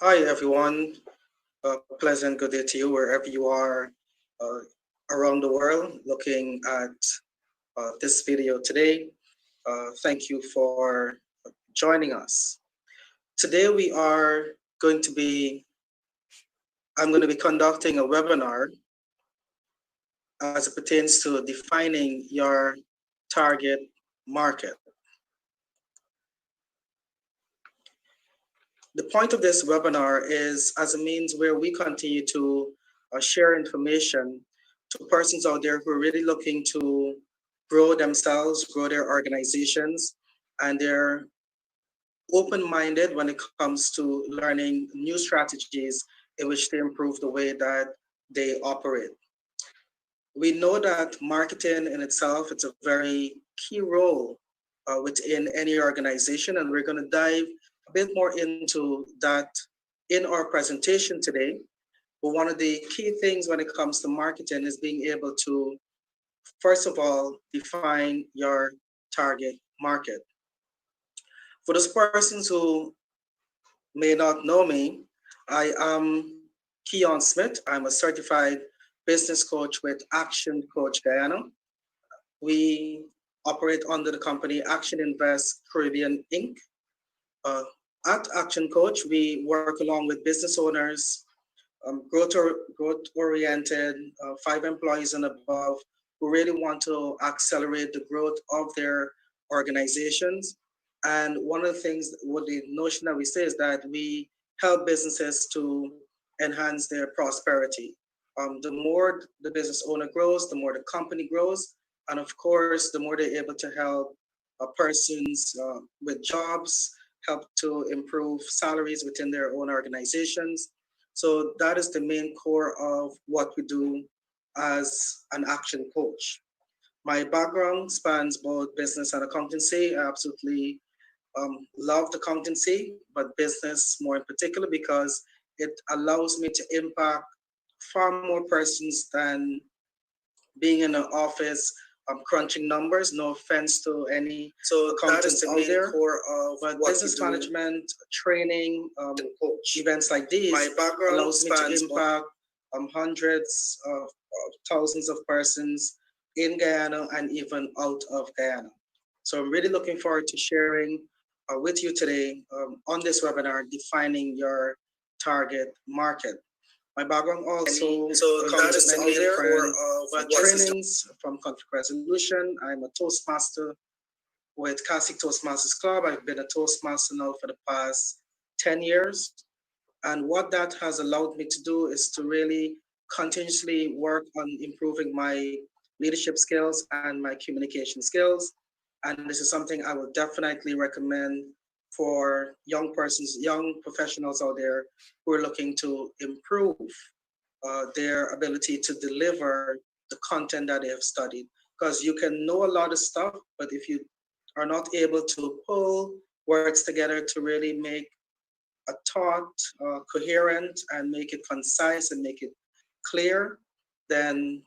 Hi, everyone. Pleasant good day to you wherever you are uh, around the world looking at this video today. Thank you for joining us. Today, going to be, I'm going to be conducting a webinar as it pertains to defining your target market. The point of this webinar is as a means where we continue to share information to persons out there who are really looking to grow themselves, grow their organizations, and they're open-minded when it comes to learning new strategies in which to improve the way that they operate. We know that marketing in itself, it's a very key role within any organization, and we're going to dive a bit more into that in our presentation today. But one of the key things when it comes to marketing is being able to, first of all, define your target market. For those persons who may not know me, I am Keon Smith. I'm a certified business coach with Action Coach Guyana. We operate under the company Action Invest Caribbean Inc. Uh, at Action Coach, we work along with business owners, growth-oriented, 5 employees and above, who really want to accelerate the growth of their organizations. And one of the things, what the notion that we say is that we help businesses to enhance their prosperity. The more the business owner grows, the more the company grows, and of course, the more they're able to help persons with jobs, help to improve salaries within their own organizations. So that is the main core of what we do as an action coach. My background spans both business and accountancy. I absolutely love the accountancy, but business more in particular because it allows me to impact far more persons than being in an office crunching numbers. No offense to any accountants out there, but business management training, events like these allows me to impact hundreds of thousands of persons in Guyana and even out of Guyana. So I'm really looking forward to sharing with you today on this webinar, defining your target market. My background also comes with many different trainings from conflict resolution. I'm a Toastmaster with Classic Toastmasters Club. I've been a Toastmaster now for the past 10 years. And what that has allowed me to do is to really continuously work on improving my leadership skills and my communication skills. And this is something I will definitely recommend for young persons, young professionals out there who are looking to improve their ability to deliver the content that they have studied. Because you can know a lot of stuff, but if you are not able to pull words together to really make a thought coherent and make it concise and make it clear, then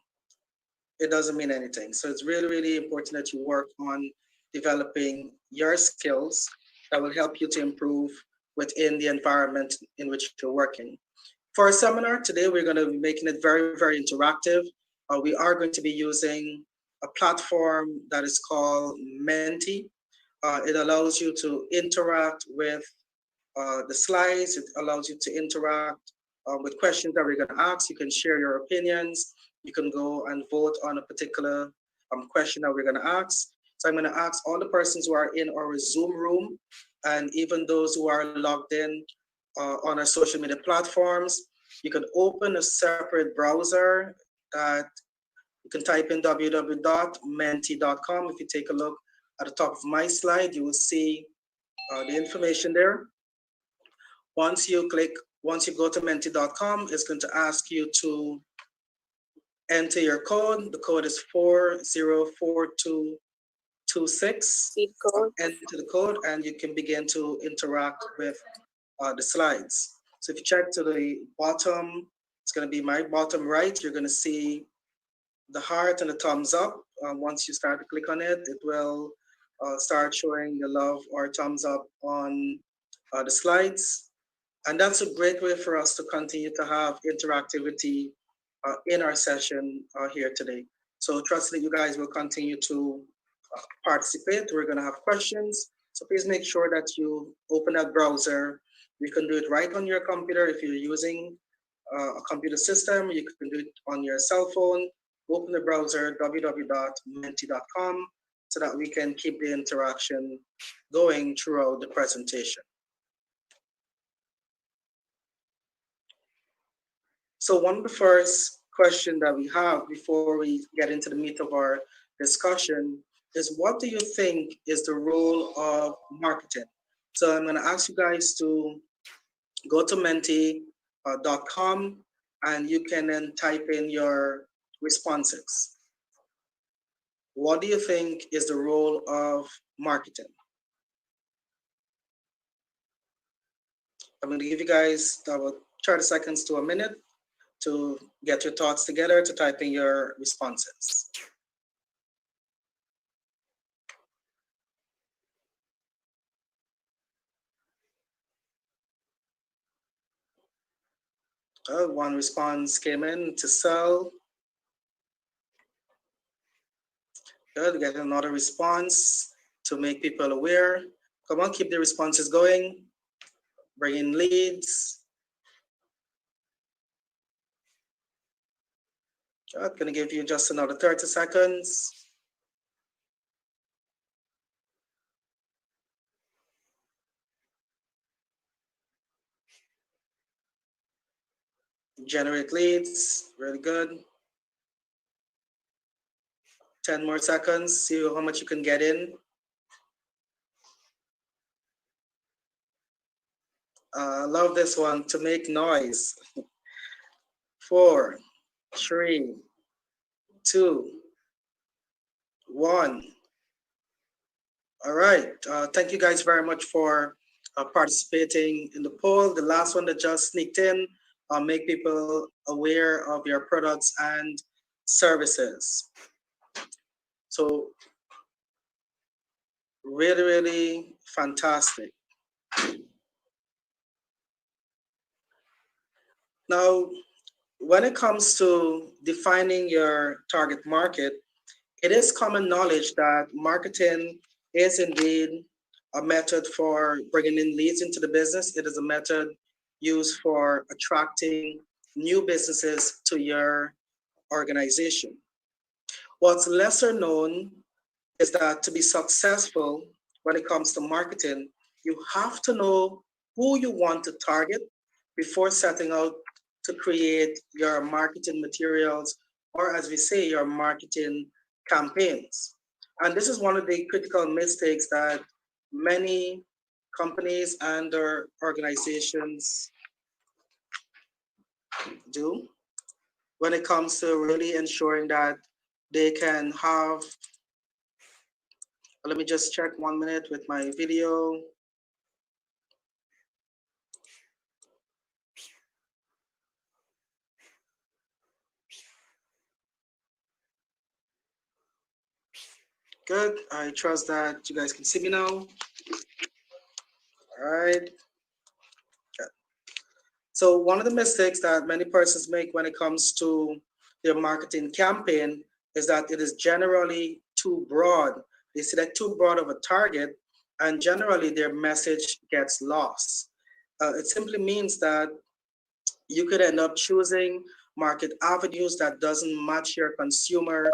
it doesn't mean anything. So it's really, really important that you work on developing your skills that will help you to improve within the environment in which you're working. For our seminar today, we're going to be making it very, very interactive. We are going to be using a platform that is called Menti. It allows you to interact with the slides. It allows you to interact with questions that we're going to ask. You can share your opinions. You can go and vote on a particular question that we're going to ask. So I'm going to ask all the persons who are in our Zoom room and even those who are logged in on our social media platforms. You can open a separate browser that you can type in www.menti.com. If you take a look at the top of my slide, you will see the information there. Once you go to menti.com, it's going to ask you to enter your code. The code is 404226. Enter the code and you can begin to interact with the slides. So if you check to the bottom, it's going to be my bottom right. You're going to see the heart and the thumbs up. Once you start to click on it, it will start showing the love or thumbs up on the slides. And that's a great way for us to continue to have interactivity in our session here today. So trust that you guys will continue to participate. We're going to have questions. So please make sure that you open that browser. You can do it right on your computer if you're using a computer system. You can do it on your cell phone. Open the browser www.menti.com so that we can keep the interaction going throughout the presentation. So one of the first question that we have before we get into the meat of our discussion is, what do you think is the role of marketing? So I'm going to ask you guys to go to menti.com and you can then type in your responses. What do you think is the role of marketing? I'm going to give you guys about 30 seconds to a minute to get your thoughts together to type in your responses. One response came in: to sell. Good, we get another response: to make people aware. Come on, keep the responses going. Bring in leads. Good, gonna give you just another 30 seconds. Generate leads, really good. 10 more seconds, see how much you can get in. Love this one: to make noise. 4, 3, 2, 1. All right. Thank you guys very much for participating in the poll. The last one that just sneaked in: make people aware of your products and services. So really, really fantastic. Now, when it comes to defining your target market, it is common knowledge that marketing is indeed a method for bringing in leads into the business. It is a method used for attracting new businesses to your organization. What's lesser known is that to be successful when it comes to marketing, you have to know who you want to target before setting out to create your marketing materials, or as we say, your marketing campaigns. And this is one of the critical mistakes that many companies and their organizations do when it comes to really ensuring that they can have. Let me just check 1 minute with my video. Good. I trust that you guys can see me now. All right. Good. So one of the mistakes that many persons make when it comes to their marketing campaign is that it is generally too broad. They select too broad of a target, and generally their message gets lost. It simply means that you could end up choosing market avenues that doesn't match your consumer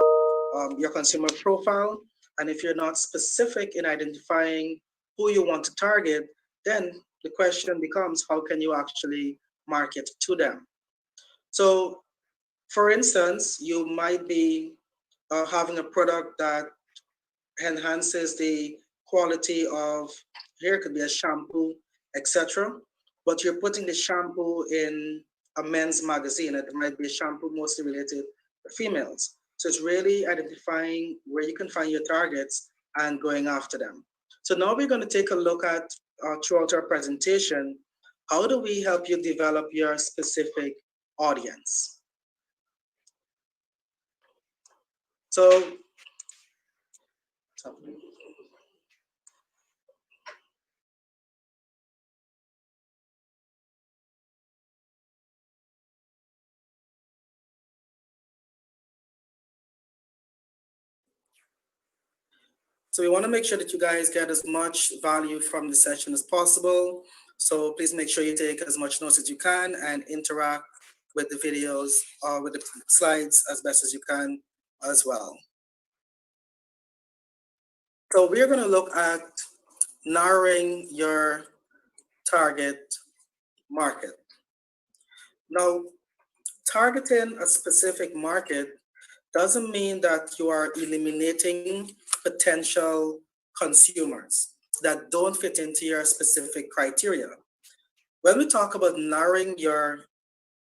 profile. And if you're not specific in identifying who you want to target, then the question becomes, how can you actually market to them? So for instance, you might be having a product that enhances the quality of hair, could be a shampoo, etc. But you're putting the shampoo in a men's magazine. It might be a shampoo mostly related to females. So it's really identifying where you can find your targets and going after them. So now we're going to take a look at throughout our presentation, how do we help you develop your specific audience? So So we want to make sure that you guys get as much value from the session as possible. So please make sure you take as much notes as you can and interact with the videos or with the slides as best as you can as well. So we're going to look at narrowing your target market. Now, targeting a specific market doesn't mean that you are eliminating potential consumers that don't fit into your specific criteria. When we talk about narrowing your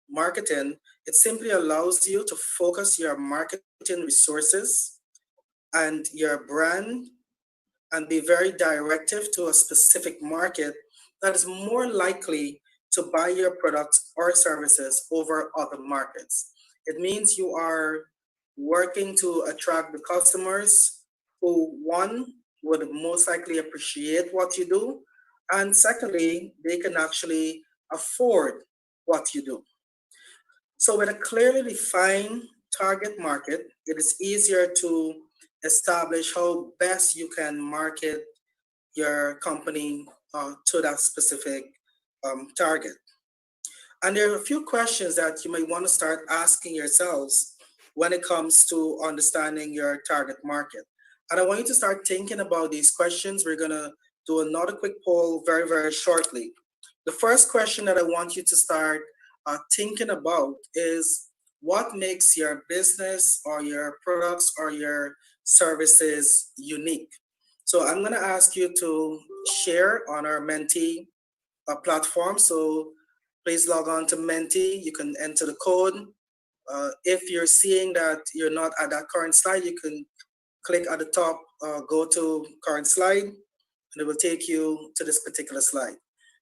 marketing, it simply allows you to focus your marketing resources and your brand and be very directive to a specific market that is more likely to buy your products or services over other markets. It means you are working to attract the customers who, one, would most likely appreciate what you do, and secondly, they can actually afford what you do. So, with a clearly defined target market, it is easier to establish how best you can market your company to that specific target. And there are a few questions that you may want to start asking yourselves when it comes to understanding your target market. And I want you to start thinking about these questions. We're going to do another quick poll very, very shortly. The first question that I want you to start thinking about is what makes your business or your products or your services unique? So I'm going to ask you to share on our Menti platform. So please log on to Menti. You can enter the code. If you're seeing that you're not at that current slide, you can click at the top, go to current slide, and it will take you to this particular slide.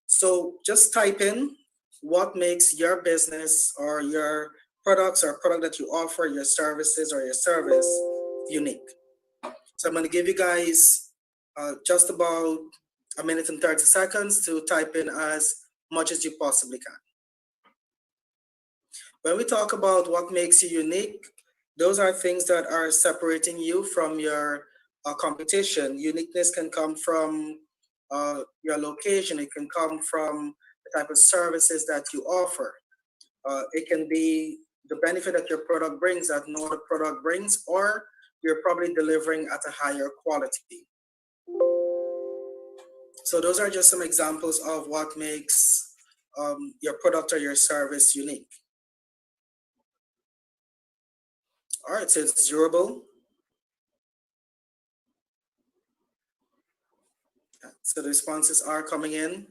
So just type in what makes your business or your products or product that you offer, your services or your service unique. So I'm going to give you guys just about a minute and 30 seconds to type in as much as you possibly can. When we talk about what makes you unique, those are things that are separating you from your competition. Uniqueness can come from your location. It can come from the type of services that you offer. It can be the benefit that your product brings that no other product brings, or you're probably delivering at a higher quality. So those are just some examples of what makes your product or your service unique. All right, so it's durable. So the responses are coming in.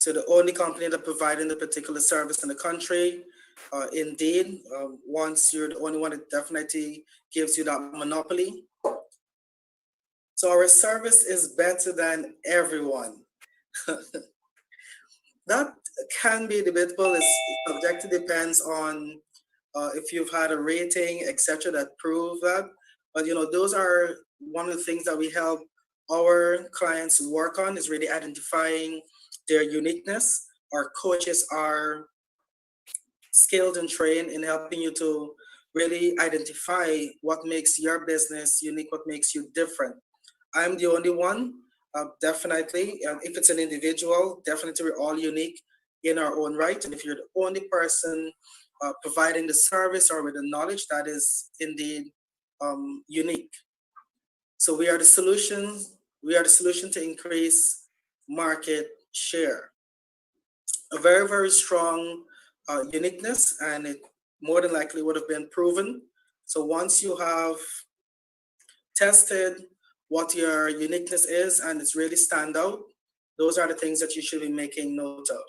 So the only company that providing the particular service in the country, indeed, once you're the only one, it definitely gives you that monopoly. So our service is better than everyone. That can be debatable. It's subjective, depends on if you've had a rating, etc., that prove that. But those are one of the things that we help our clients work on, is really identifying their uniqueness. Our coaches are skilled and trained in helping you to really identify what makes your business unique, what makes you different. I'm the only one, definitely. If it's an individual, definitely we're all unique in our own right. And if you're the only person providing the service or with the knowledge, that is indeed unique. So we are the solution. We are the solution to increase market share. A very, very strong uniqueness, and it more than likely would have been proven. So once you have tested what your uniqueness is and it's really stand out, those are the things that you should be making note of.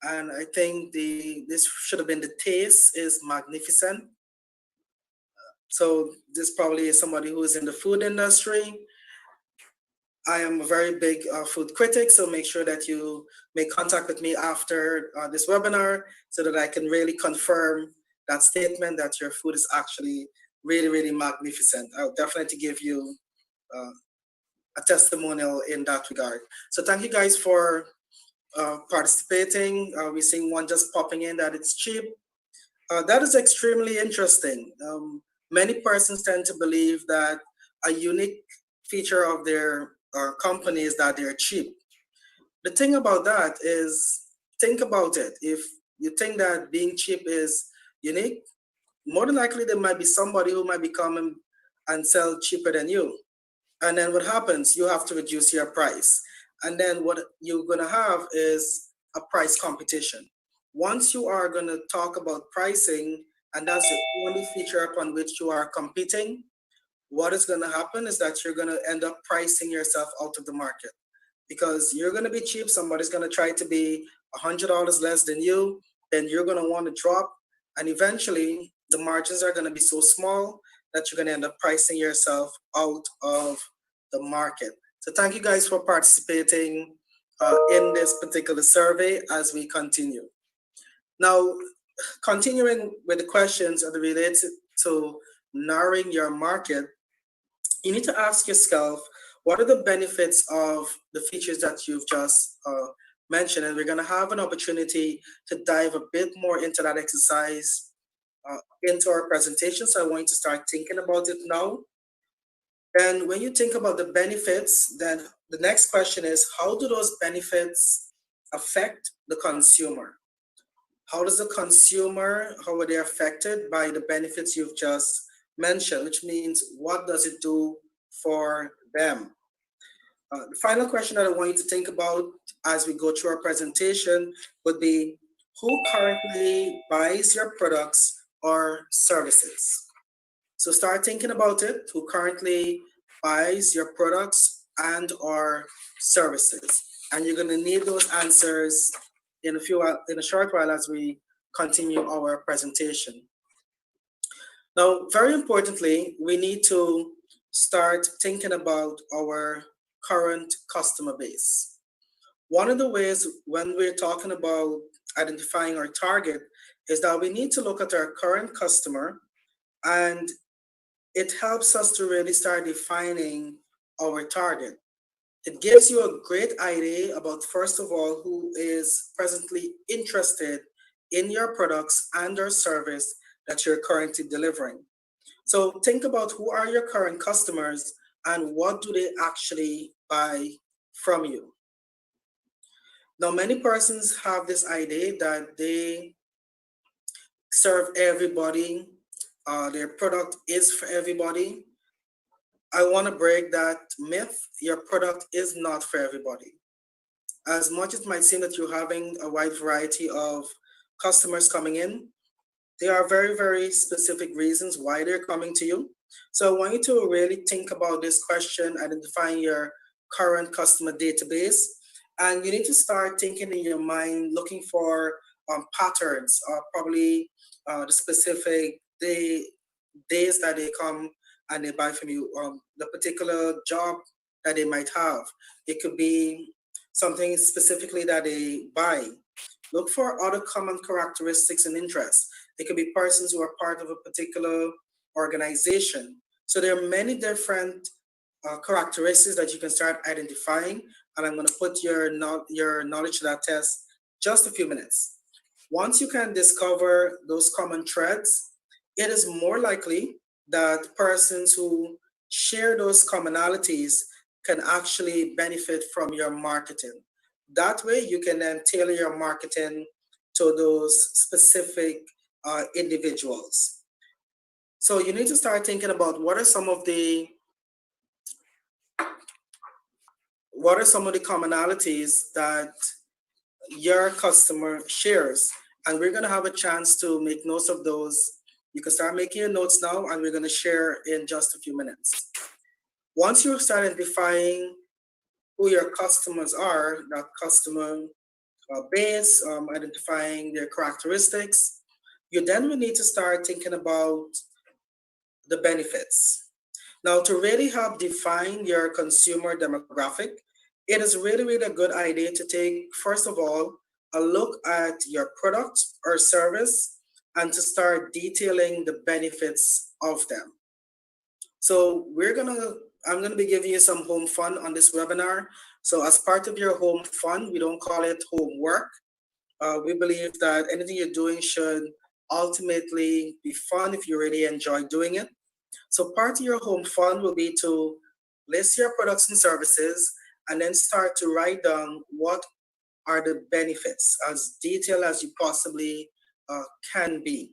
And I think this should have been the taste is magnificent. So this probably is somebody who is in the food industry. I am a very big food critic, so make sure that you make contact with me after this webinar so that I can really confirm that statement that your food is actually really, really magnificent. I'll definitely give you a testimonial in that regard. So thank you guys for participating. We're seeing one just popping in that it's cheap. That is extremely interesting. Many persons tend to believe that a unique feature of their company is that they're cheap. The thing about that is, think about it. If you think that being cheap is unique, more than likely there might be somebody who might be coming and sell cheaper than you. And then what happens? You have to reduce your price. And then what you're going to have is a price competition. Once you are going to talk about pricing, and that's the only feature upon which you are competing, what is going to happen is that you're going to end up pricing yourself out of the market because you're going to be cheap. Somebody's going to try to be $100 less than you. Then you're going to want to drop. And eventually, the margins are going to be so small that you're going to end up pricing yourself out of the market. So, thank you guys for participating in this particular survey as we continue. Now, continuing with the questions that are related to narrowing your market, you need to ask yourself what are the benefits of the features that you've just mentioned, and we're going to have an opportunity to dive a bit more into that exercise into our presentation. So I want you to start thinking about it now. And when you think about the benefits, then the next question is, how do those benefits affect the consumer? How does the consumer, how are they affected by the benefits you've just mentioned, which means what does it do for them? The final question that I want you to think about as we go through our presentation would be, who currently buys your products or services? So start thinking about it, who currently buys your products and or services. And you're going to need those answers in a short while as we continue our presentation. Now, very importantly, we need to start thinking about our current customer base. One of the ways when we're talking about identifying our target is that we need to look at our current customer, and it helps us to really start defining our target. It gives you a great idea about, first of all, who is presently interested in your products and or service that you're currently delivering. So think about who are your current customers and what do they actually buy from you. Now, many persons have this idea that they serve everybody, their product is for everybody. I want to break that myth. Your product is not for everybody. As much as it might seem that you're having a wide variety of customers coming in, there are very, very specific reasons why they're coming to you. So I want you to really think about this question, identifying your current customer database. And you need to start thinking in your mind, looking for patterns, probably the specific days that they come and they buy from you, the particular job that they might have. It could be something specifically that they buy. Look for other common characteristics and interests. It could be persons who are part of a particular organization. So there are many different characteristics that you can start identifying, and I'm going to put your knowledge to that test just a few minutes. Once you can discover those common threads, it is more likely that persons who share those commonalities can actually benefit from your marketing. That way, you can then tailor your marketing to those specific individuals. So you need to start thinking about what are some of the commonalities that your customer shares, and we're going to have a chance to make notes of those. You can start making your notes now, and we're going to share in just a few minutes. Once you start identifying who your customers are, that customer base, identifying their characteristics, you then will need to start thinking about the benefits. Now, to really help define your consumer demographic, it is really, really a good idea to take, first of all, a look at your product or service and to start detailing the benefits of them. So I'm gonna be giving you some home fun on this webinar. So as part of your home fun, we don't call it homework. We believe that anything you're doing should ultimately be fun if you really enjoy doing it. So part of your home fun will be to list your products and services and then start to write down what are the benefits as detailed as you possibly uh, can be.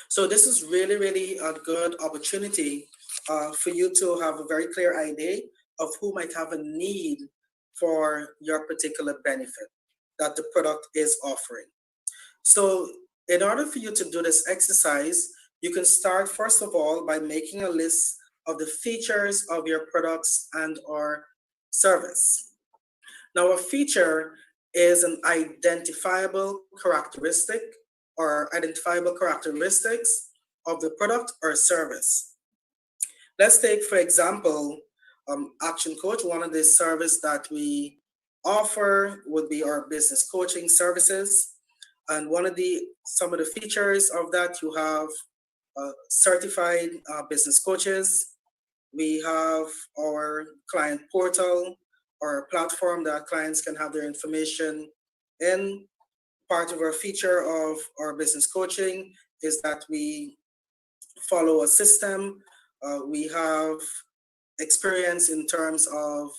So this is really, really a good opportunity for you to have a very clear idea of who might have a need for your particular benefit that the product is offering. So in order for you to do this exercise, you can start first of all by making a list of the features of your products and or service. Now, a feature is an identifiable characteristic or identifiable characteristics of the product or service. Let's take, for example, Action Coach. One of the services that we offer would be our business coaching services. And one of the some of the features of that, you have certified business coaches. We have our client portal or platform that clients can have their information in. Part of our feature of our business coaching is that we follow a system. We have experience in terms of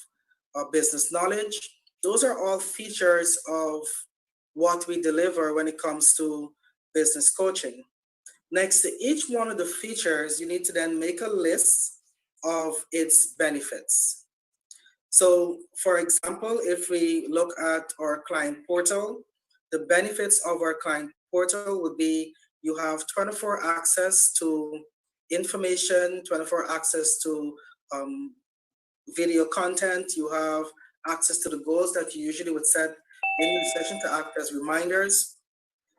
business knowledge. Those are all features of what we deliver when it comes to business coaching. Next to each one of the features, you need to then make a list of its benefits. So, for example, if we look at our client portal, the benefits of our client portal would be you have 24 access to information, 24 access to um, video content, you have access to the goals that you usually would set in the session to act as reminders.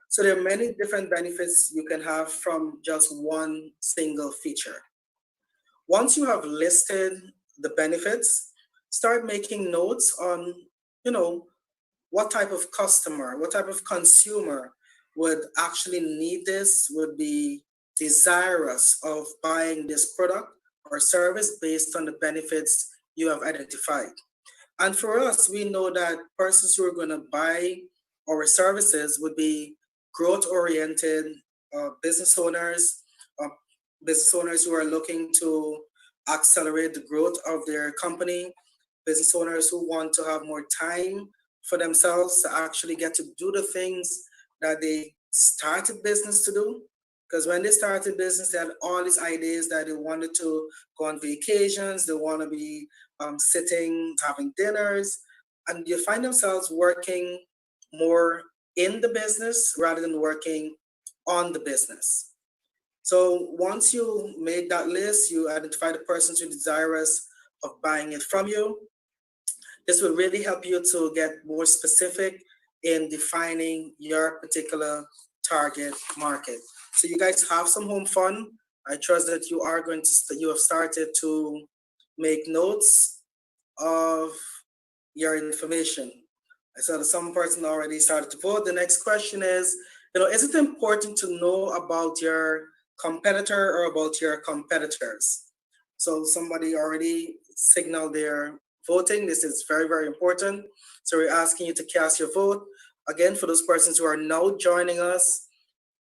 So there are many different benefits you can have from just one single feature. Once you have listed the benefits, start making notes on, you know, what type of customer, what type of consumer would actually need this, would be desirous of buying this product or service based on the benefits you have identified. And for us, we know that persons who are going to buy our services would be growth oriented business owners, uh, business owners who are looking to accelerate the growth of their company, business owners who want to have more time for themselves to actually get to do the things that they started business to do. Because when they started business, they had all these ideas that they wanted to go on vacations, they want to be sitting, having dinners, and you find themselves working more in the business rather than working on the business. So once you made that list, you identify the persons who are desirous of buying it from you. This will really help you to get more specific in defining your particular target market. So you guys have some home fun. I trust that you are going to, you have started to make notes of your information. I saw that some person already started to vote. The next question is, is it important to know about your competitor or about your competitors? So somebody already signaled their voting. This is very, very important. So we're asking you to cast your vote. Again, for those persons who are now joining us,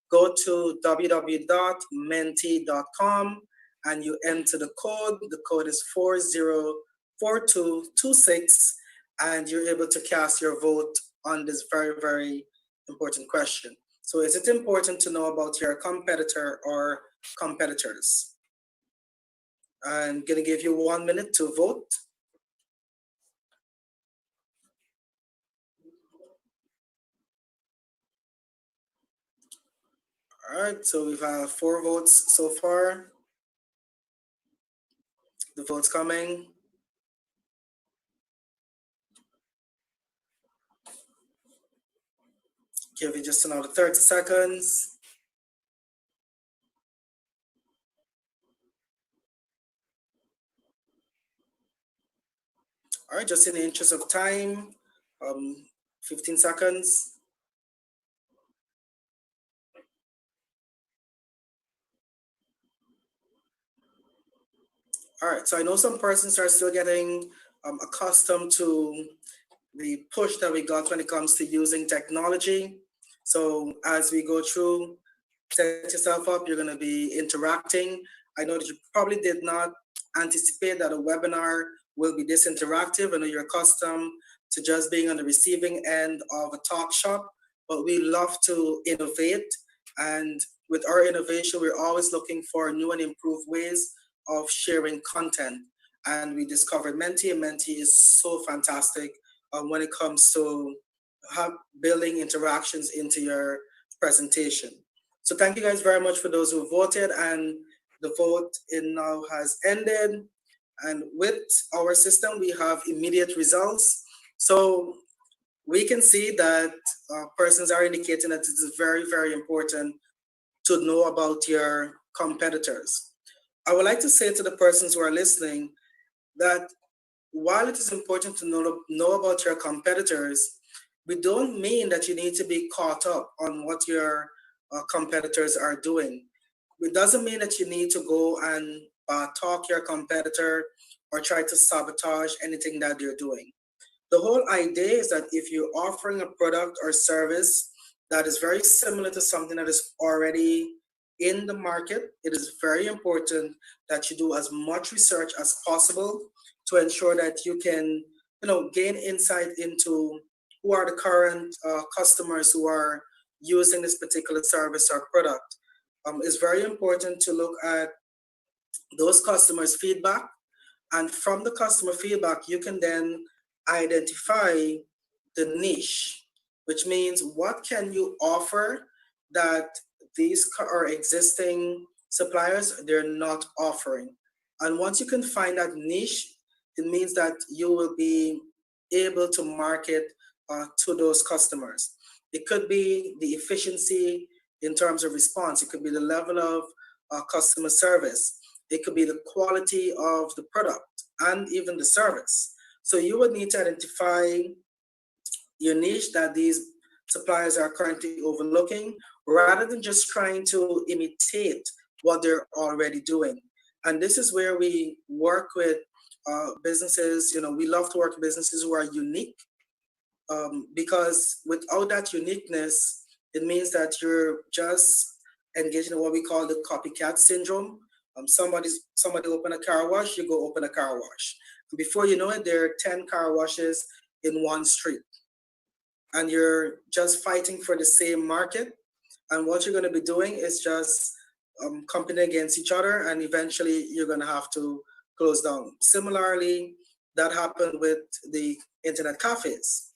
go to www.menti.com and you enter the code. The code is 404226, and you're able to cast your vote on this very, very important question. So is it important to know about your competitor or competitors? I'm going to give you 1 minute to vote. All right, so we've had 4 votes so far. The vote's coming. Give you just another 30 seconds. All right, just in the interest of time, 15 seconds. All right, so I know some persons are still getting accustomed to the push that we got when it comes to using technology. So as we go through, set yourself up, you're gonna be interacting. I know that you probably did not anticipate that a webinar will be this interactive. I know you're accustomed to just being on the receiving end of a talk shop, but we love to innovate. And with our innovation, we're always looking for new and improved ways of sharing content. And we discovered Menti, and Menti is so fantastic when it comes to have, building interactions into your presentation. So thank you guys very much for those who voted, and the vote in now has ended. And with our system, we have immediate results. So we can see that persons are indicating that it is very, very important to know about your competitors. I would like to say to the persons who are listening that while it is important to know about your competitors, we don't mean that you need to be caught up on what your competitors are doing. It doesn't mean that you need to go and talk your competitor or try to sabotage anything that they're doing. The whole idea is that if you're offering a product or service that is very similar to something that is already in the market, it is very important that you do as much research as possible to ensure that you can, gain insight into who are the current customers who are using this particular service or product. It's very important to look at those customers' feedback, and from the customer feedback, you can then identify the niche, which means what can you offer that these or existing suppliers they're not offering. And once you can find that niche, it means that you will be able to market to those customers. It could be the efficiency in terms of response. It could be the level of customer service. It could be the quality of the product and even the service. So you would need to identify your niche that these suppliers are currently overlooking rather than just trying to imitate what they're already doing. And this is where we work with businesses. We love to work with businesses who are unique, because without that uniqueness, it means that you're just engaging in what we call the copycat syndrome. Somebody open a car wash, you go open a car wash. And before you know it, there are 10 car washes in one street. And you're just fighting for the same market. And what you're going to be doing is just competing against each other, and eventually you're going to have to close down. Similarly, that happened with the internet cafes,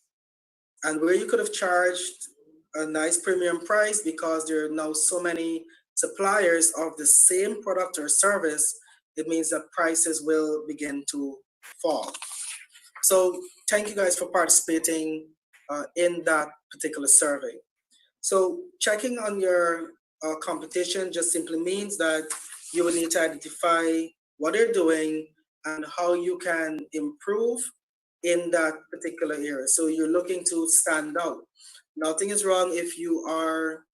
and where you could have charged a nice premium price because there are now so many suppliers of the same product or service, it means that prices will begin to fall. So thank you guys for participating in that particular survey. So checking on your competition just simply means that you will need to identify what they're doing and how you can improve in that particular area. So you're looking to stand out. Nothing is wrong if you are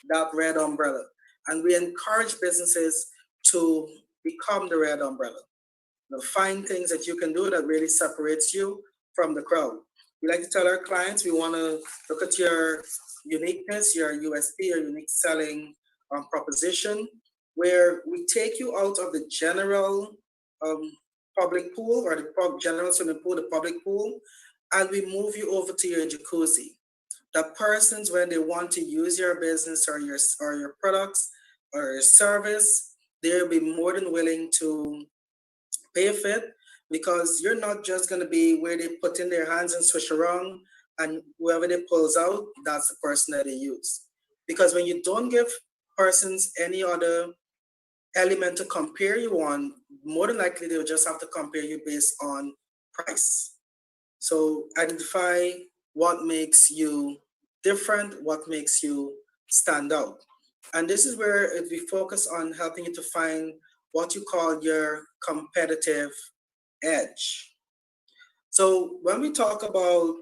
that red umbrella. And we encourage businesses to become the red umbrella. Find things that you can do that really separates you from the crowd. We like to tell our clients we want to look at your uniqueness, your USP, your unique selling proposition, where we take you out of the general public pool or the general swimming pool, the public pool, and we move you over to your jacuzzi. That persons, when they want to use your business or your products or your service, they'll be more than willing to pay for it, because you're not just going to be where they put in their hands and swish around, and whoever they pulls out, that's the person that they use. Because when you don't give persons any other element to compare you on, more than likely they'll just have to compare you based on price. So identify what makes you different, what makes you stand out. And this is where we focus on helping you to find what you call your competitive edge. So when we talk about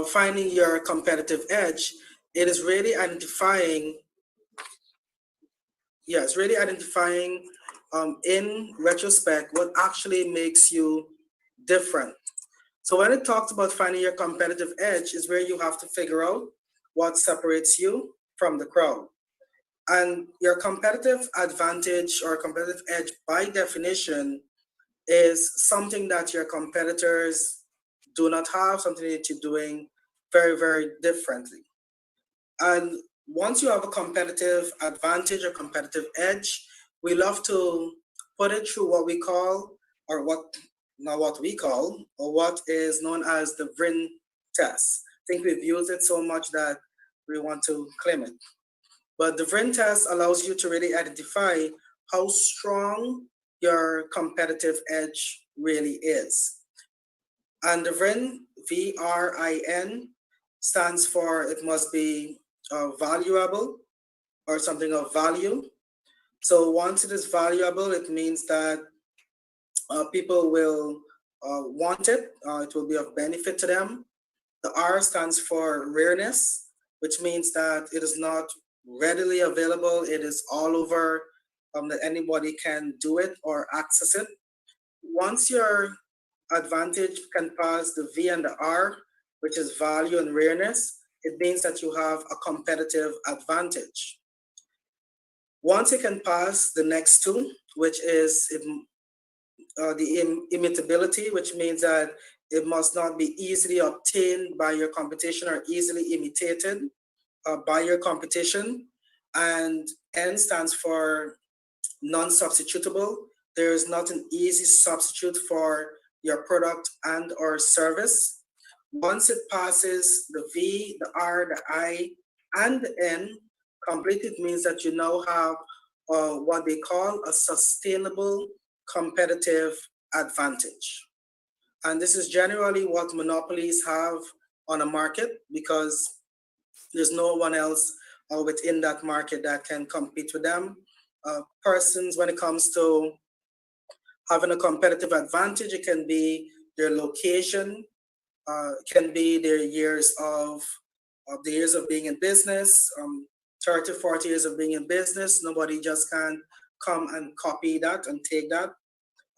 finding your competitive edge, it is really identifying, in retrospect what actually makes you different. So when it talks about finding your competitive edge is where you have to figure out what separates you from the crowd. And your competitive advantage or competitive edge, by definition, is something that your competitors do not have, something that you're doing very, very differently. And once you have a competitive advantage or competitive edge, we love to put it through what we call, or what, not what we call, or what is known as the VRIN test. I think we've used it so much that we want to claim it. But the VRIN test allows you to really identify how strong your competitive edge really is. And the VRIN, VRIN, stands for it must be valuable or something of value. So once it is valuable, it means that people will want it. It will be of benefit to them. The R stands for rareness, which means that it is not readily available. It is all over, that anybody can do it or access it. Once your advantage can pass the V and the R, which is value and rareness, it means that you have a competitive advantage. Once it can pass the next two, which is the imitability, which means that it must not be easily obtained by your competition or easily imitated by your competition. And N stands for non-substitutable. There is not an easy substitute for your product and or service. Once it passes the V, the R, the I, and the N, complete, it means that you now have what they call a sustainable competitive advantage. And this is generally what monopolies have on a market, because there's no one else within that market that can compete with them. Persons, when it comes to having a competitive advantage, it can be their location, can be their years of the years of being in business, 30, 40 years of being in business. Nobody just can come and copy that and take that.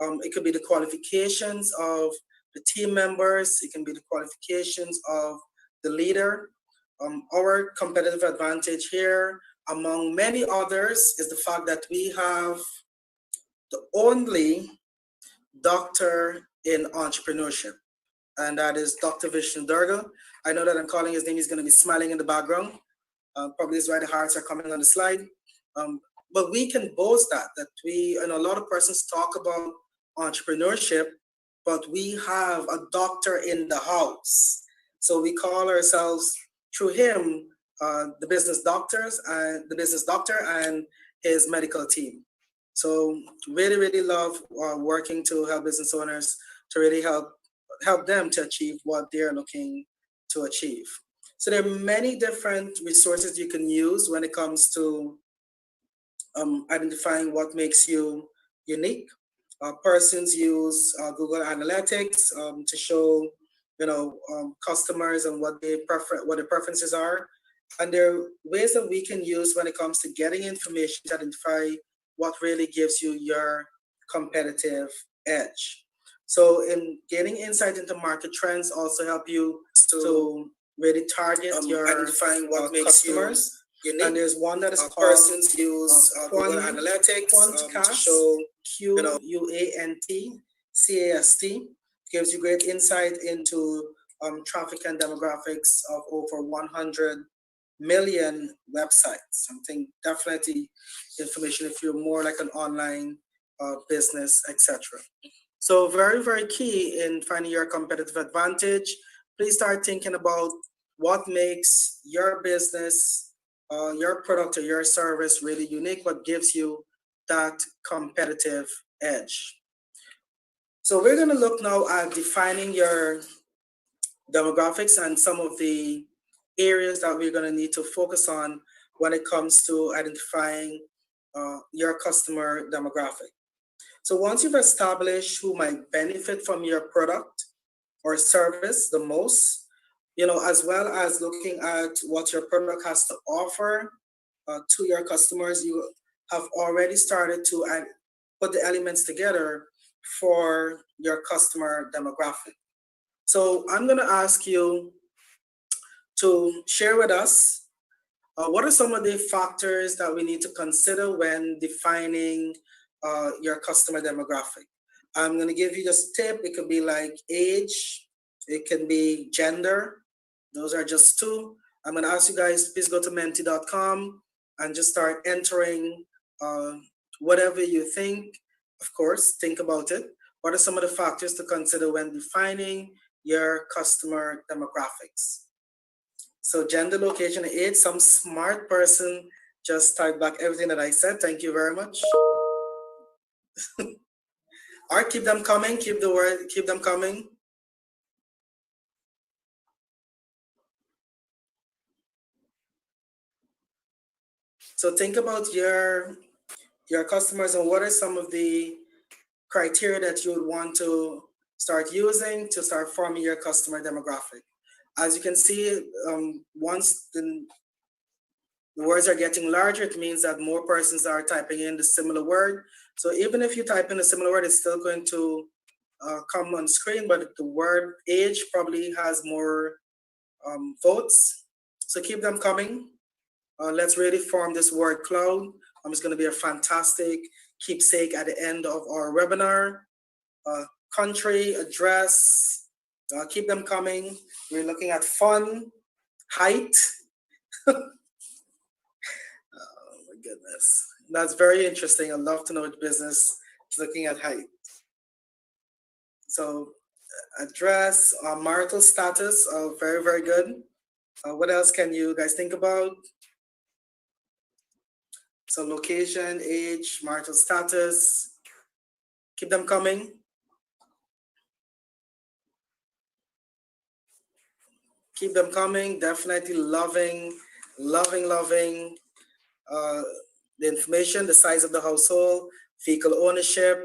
It could be the qualifications of the team members. It can be the qualifications of the leader. Our competitive advantage here, among many others, is the fact that we have the only doctor in entrepreneurship, and that is Dr. Vishnu Durga. I know that I'm calling his name. He's going to be smiling in the background. Probably is why the hearts are coming on the slide. But we can boast that we, and a lot of persons talk about entrepreneurship, but we have a doctor in the house. So we call ourselves, through him, the business doctors and the business doctor and his medical team. So really, really love working to help business owners to really help them to achieve what they're looking to achieve. So there are many different resources you can use when it comes to identifying what makes you unique. Persons use Google Analytics to show, customers and what what their preferences are. And there are ways that we can use when it comes to getting information to identify what really gives you your competitive edge. So in gaining insight into market trends also help you to really target your identifying what makes customers. Unique. And there's one that is called persons use Google Analytics to show QUANT gives you great insight into traffic and demographics of over 100 million websites. Something definitely information if you're more like an online business, etc. So very, very key in finding your competitive advantage. Please start thinking about what makes your business, your product or your service really unique, what gives you that competitive edge. So we're going to look now at defining your demographics and some of the areas that we're going to need to focus on when it comes to identifying your customer demographic. So once you've established who might benefit from your product or service the most, as well as looking at what your product has to offer to your customers, you have already started to put the elements together for your customer demographic. So I'm going to ask you to share with us What are some of the factors that we need to consider when defining your customer demographic? I'm going to give you just a tip. It could be like age, it can be gender. Those are just two. I'm going to ask you guys, please go to menti.com and just start entering uh, whatever you think. Of course, think about it. What are some of the factors to consider when defining your customer demographics? So gender, location, age. Some smart person just typed back everything that I said. Thank you very much. All right, keep them coming. Keep the word. Keep them coming. So think about your customers and what are some of the criteria that you would want to start using to start forming your customer demographic. As you can see, once the words are getting larger, it means that more persons are typing in the similar word. So even if you type in a similar word, it's still going to come on screen, but the word age probably has more votes. So keep them coming. Let's really form this word cloud. It's going to be a fantastic keepsake at the end of our webinar. Uh, Country, address, keep them coming. We're looking at fun, height. Oh my goodness. That's very interesting. I'd love to know what business is looking at height. So address, marital status, very, very good. What else can you guys think about? So location, age, marital status, keep them coming. Keep them coming. Definitely loving uh, the information, the size of the household, vehicle ownership.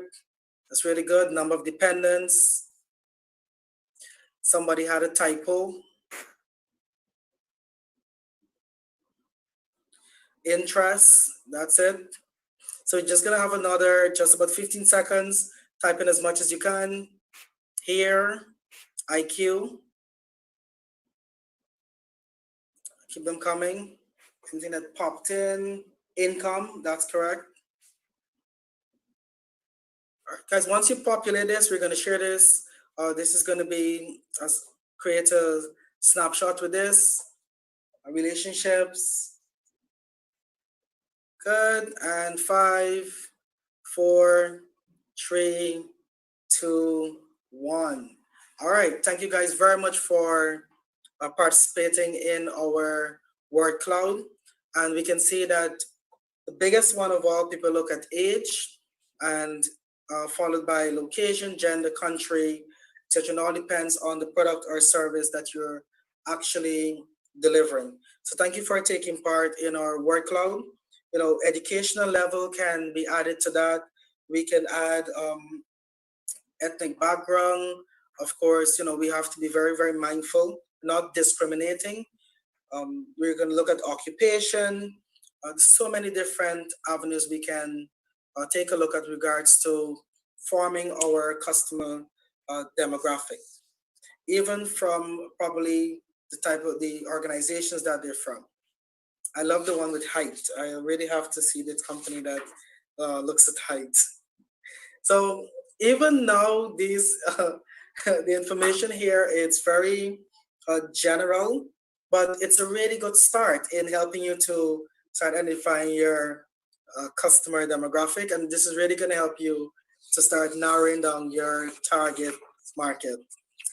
That's really good. Number of dependents. Somebody had a typo. Interest. That's it. So you're just gonna have another just about 15 seconds. Type in as much as you can. Here, IQ. Keep them coming. Anything that popped in. Income. That's correct. All right, guys, once you populate this, we're going to share this. This is going to be create a snapshot with this. Relationships. Good. And 5, 4, 3, 2, 1. All right. Thank you guys very much for participating in our word cloud. And we can see that the biggest one of all, people look at age and followed by location, gender, country, etc. It all depends on the product or service that you're actually delivering. So thank you for taking part in our word cloud. Educational level can be added to that. We can add ethnic background. Of course, we have to be very, very mindful, not discriminating. We're going to look at occupation. So many different avenues we can take a look at regards to forming our customer demographic, even from probably the type of the organizations that they're from. I love the one with height. I really have to see this company that looks at height. So even now, these the information here, it's very general, but it's a really good start in helping you to start identifying your customer demographic, and this is really going to help you to start narrowing down your target market.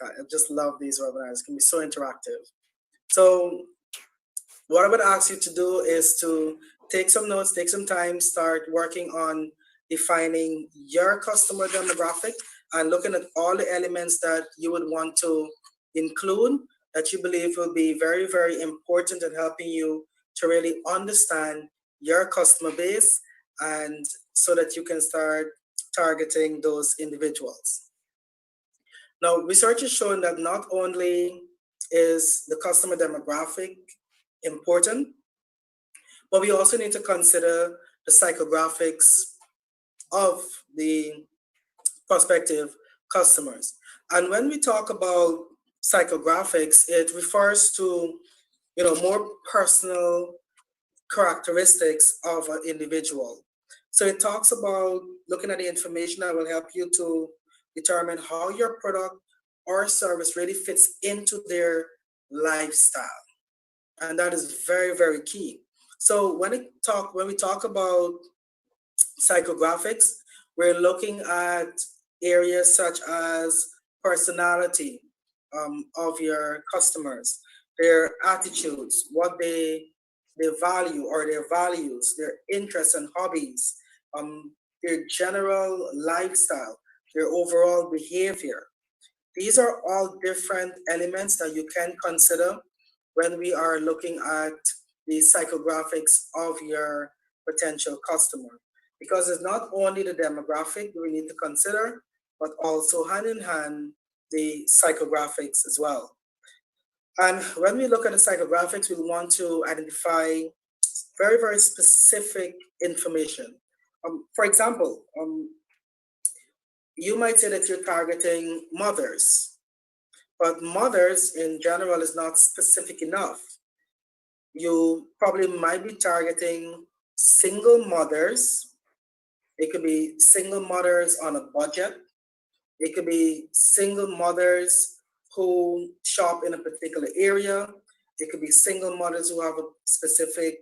I just love these webinars; it can be so interactive. So what I would ask you to do is to take some notes, take some time, start working on defining your customer demographic and looking at all the elements that you would want to include that you believe will be very, very important in helping you to really understand your customer base and so that you can start targeting those individuals. Now, research has shown that not only is the customer demographic important, but we also need to consider the psychographics of the prospective customers. And when we talk about psychographics, it refers to more personal characteristics of an individual. So it talks about looking at the information that will help you to determine how your product or service really fits into their lifestyle. And that is very, very key. So when we talk about psychographics, we're looking at areas such as personality of your customers, their attitudes, what they value or their values, their interests and hobbies, their general lifestyle, their overall behavior. These are all different elements that you can consider when we are looking at the psychographics of your potential customer. Because it's not only the demographic we need to consider, but also hand in hand the psychographics as well. And when we look at the psychographics, we want to identify very, very specific information. For example, you might say that you're targeting mothers, but mothers in general is not specific enough. You probably might be targeting single mothers. It could be single mothers on a budget. It could be single mothers who shop in a particular area. It could be single mothers who have a specific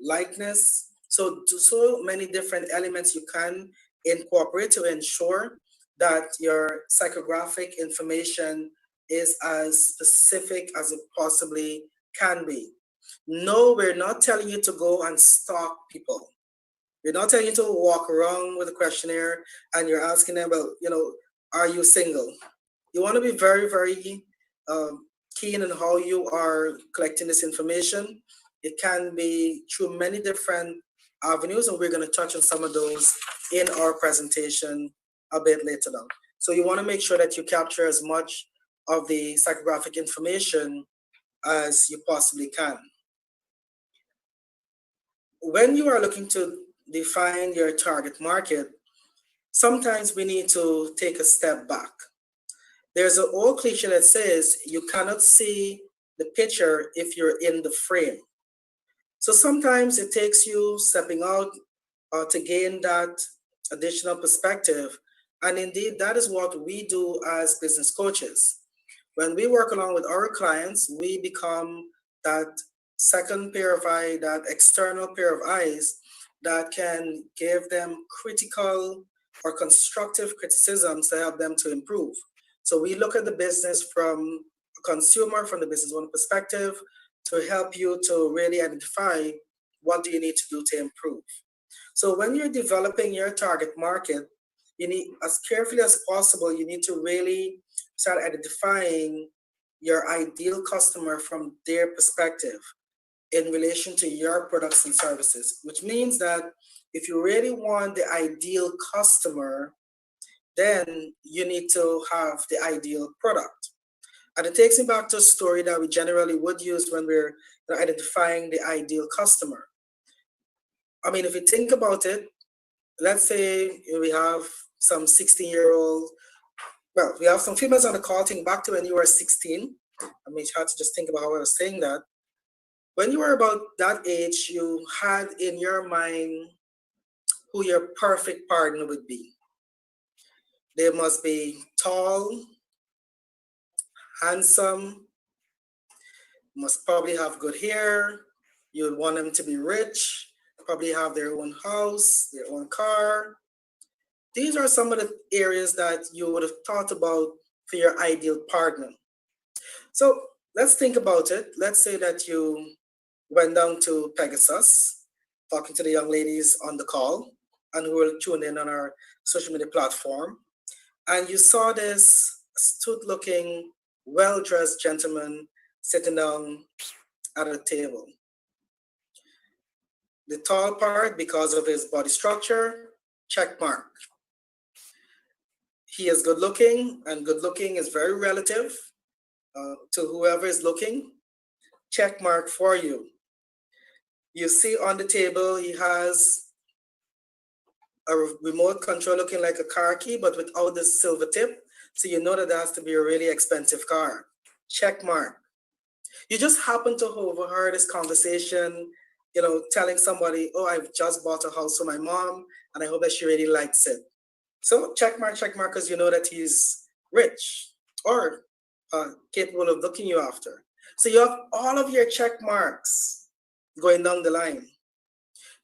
likeness. So many different elements you can incorporate to ensure that your psychographic information is as specific as it possibly can be. No, we're not telling you to go and stalk people. We're not telling you to walk around with a questionnaire and you're asking them, well, are you single? You want to be very, very keen on how you are collecting this information. It can be through many different avenues, and we're going to touch on some of those in our presentation a bit later on. So you want to make sure that you capture as much of the psychographic information as you possibly can. When you are looking to define your target market, sometimes we need to take a step back. There's an old cliche that says you cannot see the picture if you're in the frame. So sometimes it takes you stepping out to gain that additional perspective. And indeed, that is what we do as business coaches. When we work along with our clients, we become that second pair of eyes, that external pair of eyes that can give them critical or constructive criticisms to help them to improve. So we look at the business from a consumer, from the business owner perspective, to help you to really identify what do you need to do to improve. So when you're developing your target market, you need, as carefully as possible, you need to really start identifying your ideal customer from their perspective in relation to your products and services, which means that if you really want the ideal customer, then you need to have the ideal product. And it takes me back to a story that we generally would use when we're identifying the ideal customer. I mean, if you think about it, let's say we have some 16-year-old, well, we have some females on the call. Think back to when you were 16. I mean, you had to just think about how I was saying that. When you were about that age, you had in your mind who your perfect partner would be. They must be tall, handsome, must probably have good hair. You would want them to be rich, probably have their own house, their own car. These are some of the areas that you would have thought about for your ideal partner. So let's think about it. Let's say that you went down to Pegasus, talking to the young ladies on the call and who will tune in on our social media platform. And you saw this astute looking, well dressed gentleman sitting down at a table. The tall part, because of his body structure, check mark. He is good looking, and good looking is very relative to whoever is looking. Check mark for you. You see on the table, he has a remote control looking like a car key, but without the silver tip. So you know that has to be a really expensive car. Check mark. You just happen to overhear this conversation telling somebody, oh, I've just bought a house for my mom and I hope that she really likes it. So check mark, because you know that he's rich or capable of looking you after. So you have all of your check marks going down the line.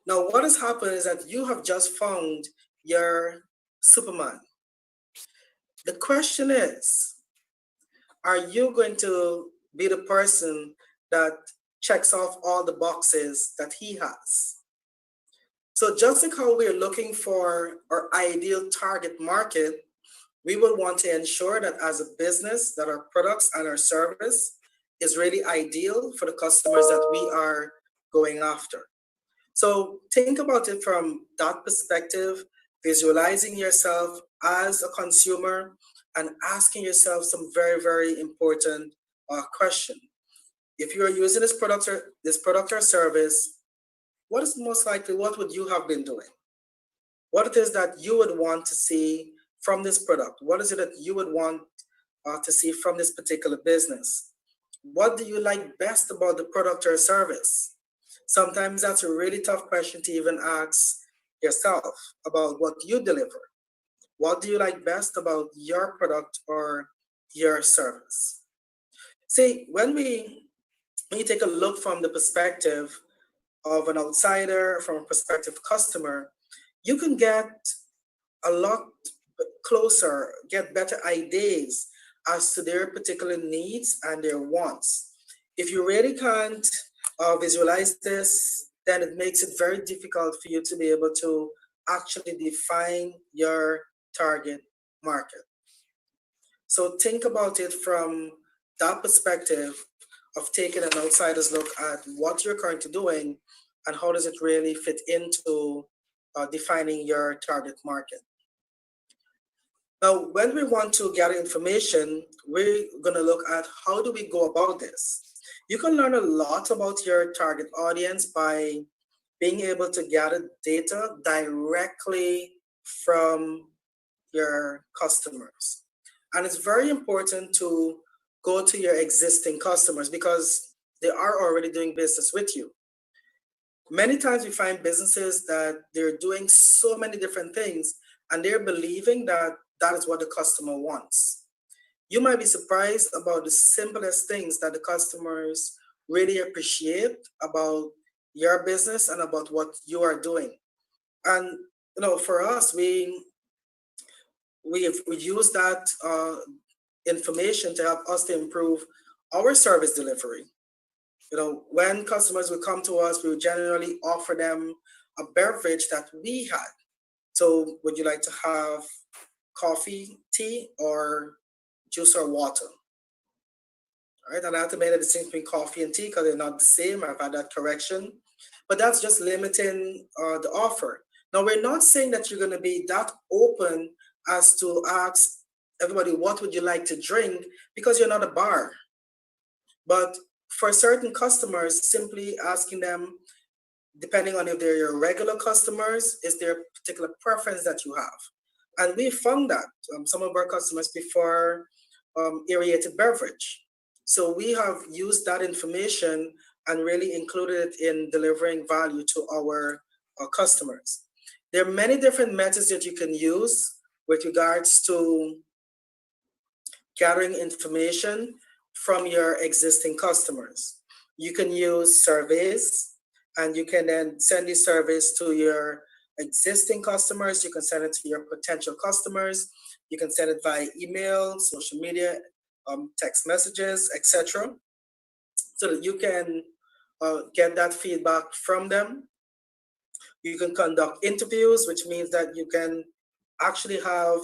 Now, what has happened is that you have just found your Superman. The question is, are you going to be the person that checks off all the boxes that he has? So just like how we're looking for our ideal target market, we will want to ensure that as a business, that our products and our service is really ideal for the customers that we are going after. So think about it from that perspective, visualizing yourself as a consumer and asking yourself some very, very important question. If you are using this product or service, what is most likely, what would you have been doing? What it is that you would want to see from this product? What is it that you would want to see from this particular business? What do you like best about the product or service? Sometimes that's a really tough question to even ask yourself about what you deliver. What do you like best about your product or your service? See, when you take a look from the perspective of an outsider, from a perspective customer, you can get a lot closer, get better ideas as to their particular needs and their wants. If you really can't visualize this, then it makes it very difficult for you to be able to actually define your target market. So think about it from that perspective of taking an outsider's look at what you're currently doing and how does it really fit into defining your target market. Now, when we want to gather information, we're going to look at how do we go about this. You can learn a lot about your target audience by being able to gather data directly from your customers. And it's very important to go to your existing customers because they are already doing business with you. Many times we find businesses that they're doing so many different things and they're believing that that is what the customer wants. You might be surprised about the simplest things that the customers really appreciate about your business and about what you are doing. And for us, we use that information to help us to improve our service delivery. When customers will come to us, we will generally offer them a beverage that we had. So, would you like to have coffee, tea, or juice or water? All right, and I have to make a distinction between coffee and tea because they're not the same. I've had that correction, but that's just limiting the offer. Now, we're not saying that you're going to be that open as to ask everybody, what would you like to drink? Because you're not a bar. But for certain customers, simply asking them, depending on if they're your regular customers, is there a particular preference that you have? And we found that some of our customers prefer aerated beverage. So we have used that information and really included it in delivering value to our customers. There are many different methods that you can use with regards to gathering information from your existing customers. You can use surveys and you can then send these surveys to your existing customers. You can send it to your potential customers. You can send it via email, social media, text messages, etc. So that you can get that feedback from them. You can conduct interviews, which means that you can actually have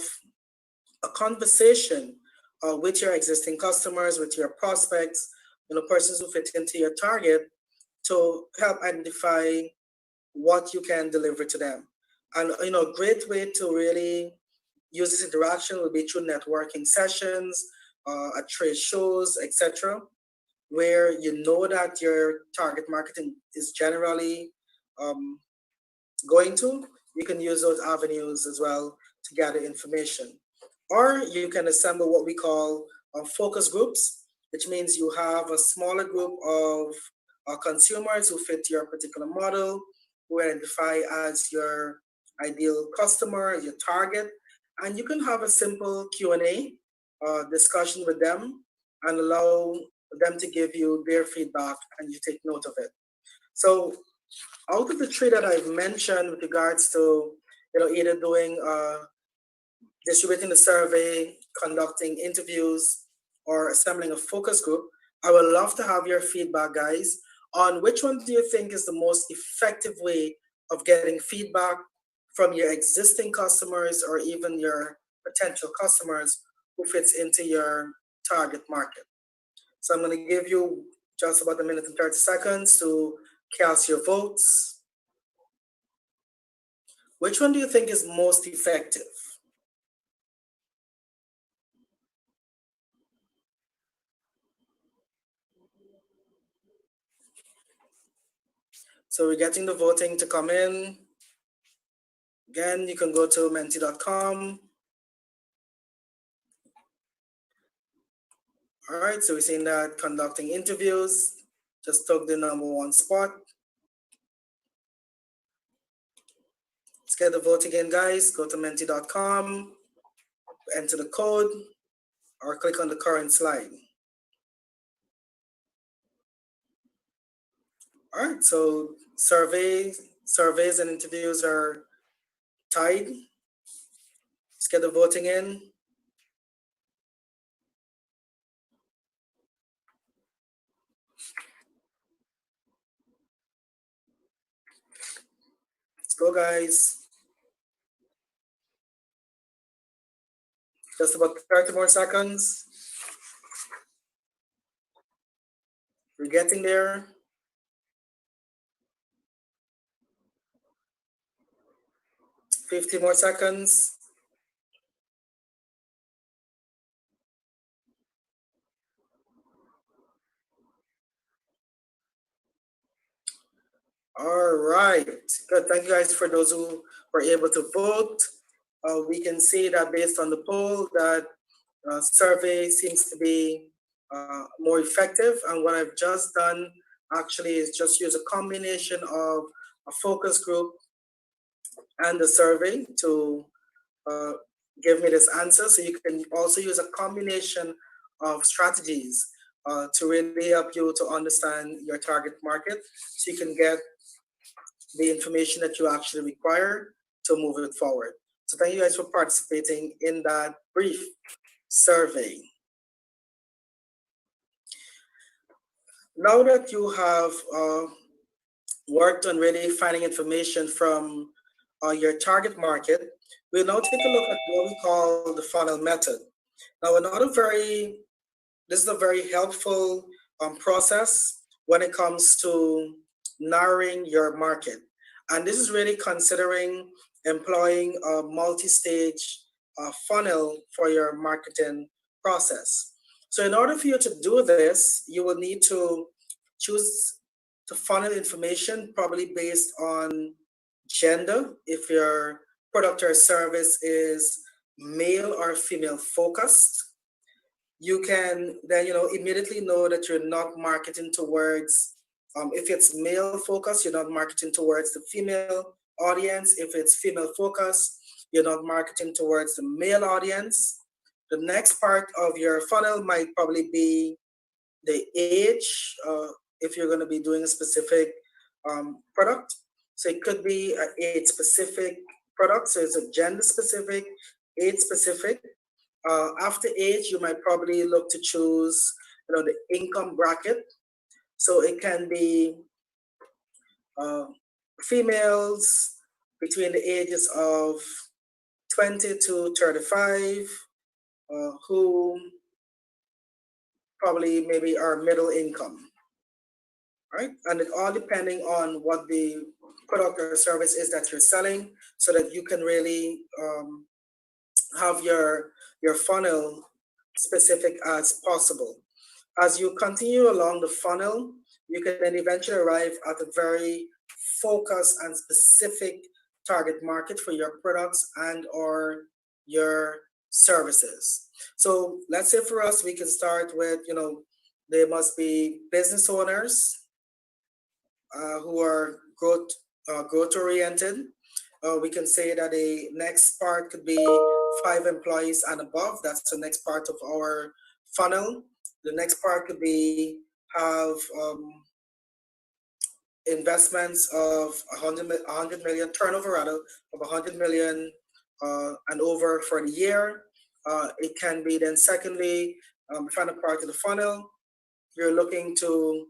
a conversation with your existing customers, with your prospects, persons who fit into your target to help identify what you can deliver to them. And a great way to really use this interaction will be through networking sessions, at trade shows, etc., where you know that your target marketing is generally going to. You can use those avenues as well to gather information. Or you can assemble what we call focus groups, which means you have a smaller group of consumers who fit your particular model, who identify as your ideal customer, your target, and you can have a simple Q&A discussion with them and allow them to give you their feedback and you take note of it. So out of the three that I've mentioned with regards to either doing distributing the survey, conducting interviews, or assembling a focus group, I would love to have your feedback, guys, on which one do you think is the most effective way of getting feedback from your existing customers or even your potential customers who fits into your target market. So I'm going to give you just about a minute and 30 seconds to cast your votes. Which one do you think is most effective? So we're getting the voting to come in. Again, you can go to menti.com. All right, so we're seeing that conducting interviews just took the #1 spot. Let's get the vote again, guys. Go to menti.com, enter the code, or click on the current slide. All right, so surveys and interviews are tied. Let's get the voting in. Let's go, guys. Just about 30 more seconds. We're getting there. 50 more seconds. All right, good. Thank you guys for those who were able to vote. We can see that based on the poll that survey seems to be more effective. And what I've just done actually is just use a combination of a focus group and the survey to uh, give me this answer. So you can also use a combination of strategies to really help you to understand your target market so you can get the information that you actually require to move it forward. So thank you guys for participating in that brief survey. Now that you have worked on really finding information from your target market, we'll now take a look at what we call the funnel method. Now, this is a very helpful process when it comes to narrowing your market. And this is really considering employing a multi-stage funnel for your marketing process. So in order for you to do this, you will need to choose to funnel information probably based on gender, if your product or service is male or female focused. You can then immediately know that you're not marketing towards if it's male focused, you're not marketing towards the female audience. If it's female focused, you're not marketing towards the male audience. The next part of your funnel might probably be the age, if you're going to be doing a specific product. So it could be an age specific product, so it's a gender specific, age specific. After age, you might probably look to choose the income bracket. So it can be females between the ages of 20 to 35 who probably maybe are middle income, right? And it all depending on what the product or service is that you're selling, so that you can really have your funnel specific as possible. As you continue along the funnel, you can then eventually arrive at a very focused and specific target market for your products and or your services. So let's say for us, we can start with, they must be business owners, who are growth oriented. We can say that the next part could be 5 employees and above. That's the next part of our funnel. The next part could be have investments of 100 million turnover rather of 100 million and over for the year. It can be then secondly, the final part of the funnel, you're looking to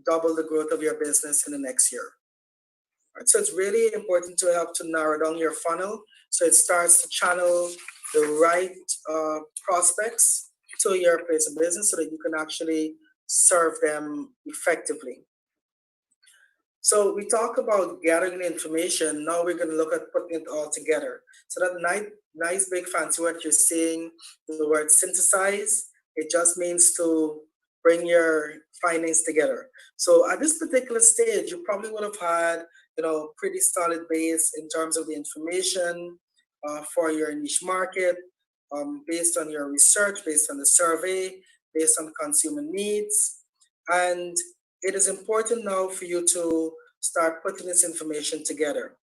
double the growth of your business in the next year. Right? So it's really important to help to narrow down your funnel so it starts to channel the right prospects to your place of business so that you can actually serve them effectively. So we talk about gathering information. Now we're going to look at putting it all together. So that nice big fancy word you're seeing, the word synthesize, it just means to bring your findings together. So at this particular stage, you probably would have had, pretty solid base in terms of the information for your niche market, based on your research, based on the survey, based on consumer needs, and it is important now for you to start putting this information together.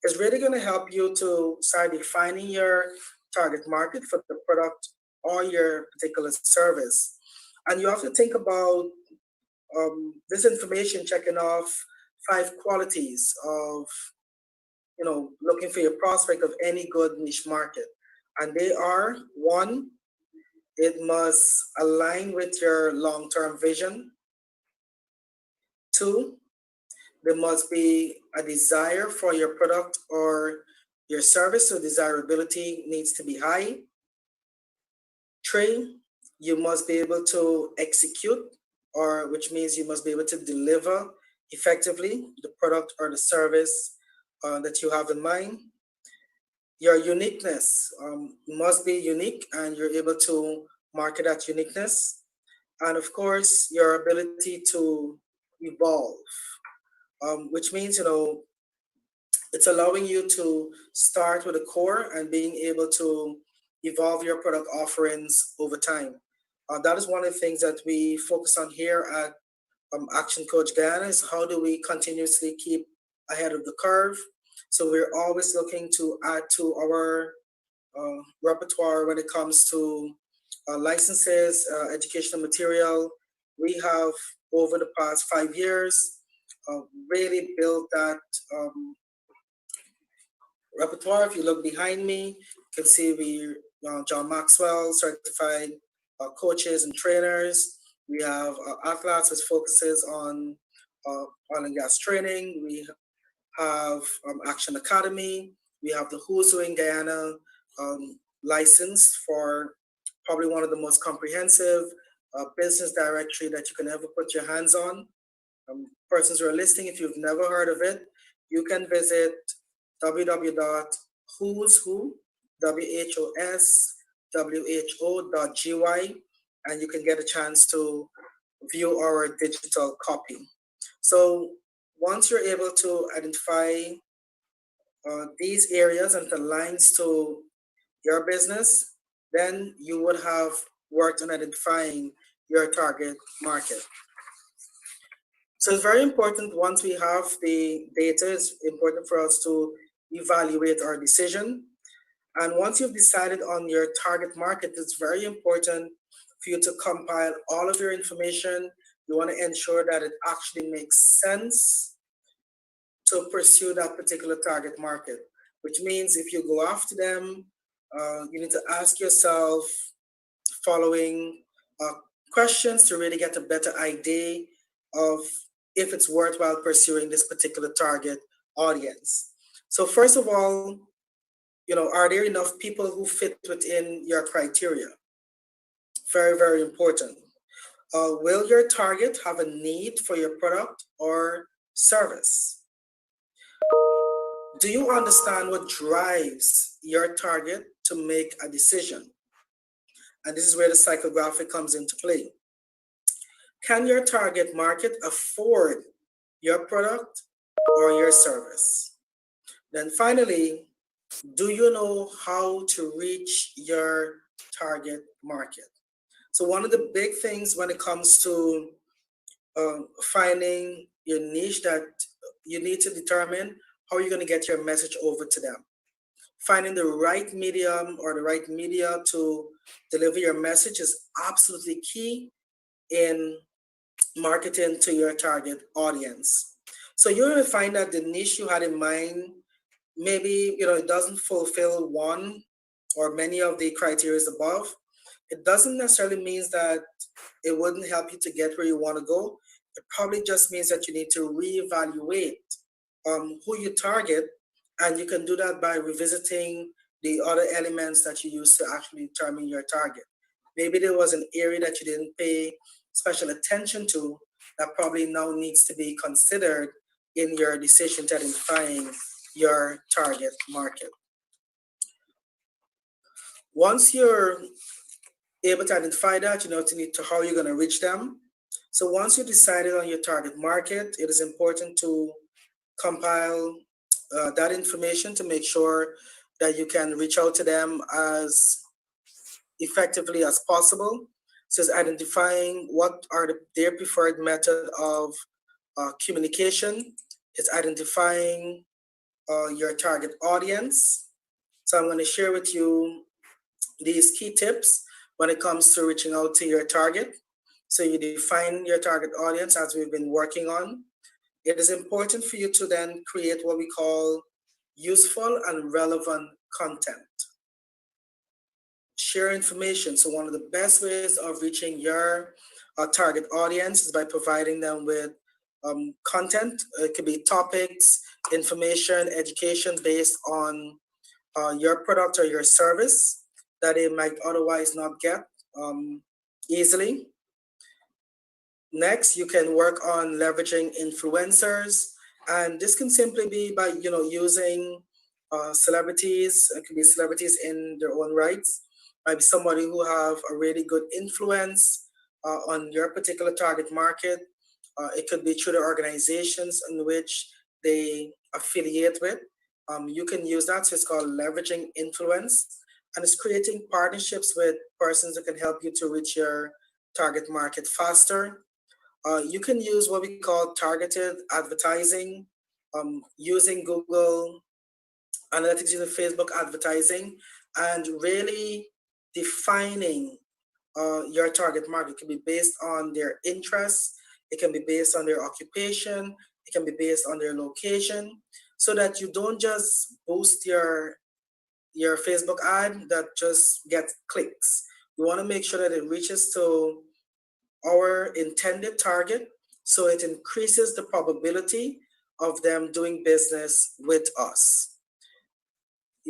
It's really going to help you to start defining your target market for the product or your particular service. And you have to think about this information checking off 5 qualities of, looking for your prospect of any good niche market. And they are: one, it must align with your long term vision. Two, there must be a desire for your product or your service, so desirability needs to be high. Three, you must be able to execute, or which means you must be able to deliver effectively the product or the service that you have in mind. Your uniqueness must be unique and you're able to market that uniqueness. And of course, your ability to evolve, which means, it's allowing you to start with a core and being able to evolve your product offerings over time. That is one of the things that we focus on here at Action Coach Guyana, is how do we continuously keep ahead of the curve. So we're always looking to add to our repertoire when it comes to licenses, educational material. We have, over the past 5 years, really built that repertoire. If you look behind me, you can see we John Maxwell certified coaches and trainers. We have Atlas, which focuses on oil and gas training. We have Action Academy. We have the Who's Who in Guyana license for probably one of the most comprehensive business directory that you can ever put your hands on. Persons who are listening, if you've never heard of it, you can visit www.whoswho.gy, and you can get a chance to view our digital copy. So once you're able to identify these areas and the lines to your business, then you would have worked on identifying your target market. So it's very important, once we have the data, it's important for us to evaluate our decision. And once you've decided on your target market, it's very important for you to compile all of your information. You want to ensure that it actually makes sense to pursue that particular target market, which means if you go after them, you need to ask yourself following questions to really get a better idea of if it's worthwhile pursuing this particular target audience. So first of all, are there enough people who fit within your criteria? Very, very important. Will your target have a need for your product or service? Do you understand what drives your target to make a decision? And this is where the psychographic comes into play. Can your target market afford your product or your service? Then finally, do you know how to reach your target market? So one of the big things when it comes to finding your niche that you need to determine how you're going to get your message over to them. Finding the right medium or the right media to deliver your message is absolutely key in marketing to your target audience. So you're going to find that the niche you had in mind, maybe it doesn't fulfill one or many of the criteria above. It doesn't necessarily means that it wouldn't help you to get where you want to go. It probably just means that you need to reevaluate who you target, and you can do that by revisiting the other elements that you use to actually determine your target. Maybe there was an area that you didn't pay special attention to that probably now needs to be considered in your decision to identifying your target market. Once you're able to identify that, to need to how you're going to reach them. So once you decided on your target market, it is important to compile that information to make sure that you can reach out to them as effectively as possible. So it's identifying what are their preferred method of communication. It's identifying your target audience. So I'm going to share with you these key tips when it comes to reaching out to your target. So you define your target audience as we've been working on. It is important for you to then create what we call useful and relevant content. Share information. So one of the best ways of reaching your target audience is by providing them with content. It could be topics, information, education based on your product or your service that they might otherwise not get easily. Next, you can work on leveraging influencers, and this can simply be by using celebrities. It could be celebrities in their own rights. Might be somebody who have a really good influence on your particular target market. It could be through the organizations in which they affiliate with. You can use that. So it's called leveraging influence, and it's creating partnerships with persons that can help you to reach your target market faster. You can use what we call targeted advertising, using Google Analytics, using Facebook advertising, and really defining your target market. It can be based on their interests, it can be based on their occupation, it can be based on their location, so that you don't just boost your Facebook ad that just gets clicks. You want to make sure that it reaches to our intended target, so it increases the probability of them doing business with us.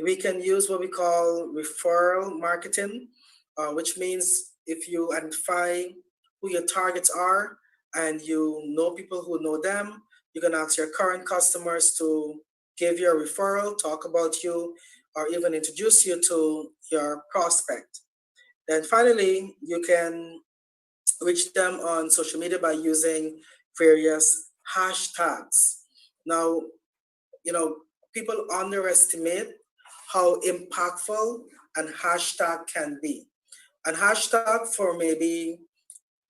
We can use what we call referral marketing, which means if you identify who your targets are and you know people who know them, you can ask your current customers to give you a referral, talk about you, or even introduce you to your prospect. Then finally, you can reach them on social media by using various hashtags. Now, people underestimate how impactful an hashtag can be. And hashtag, for maybe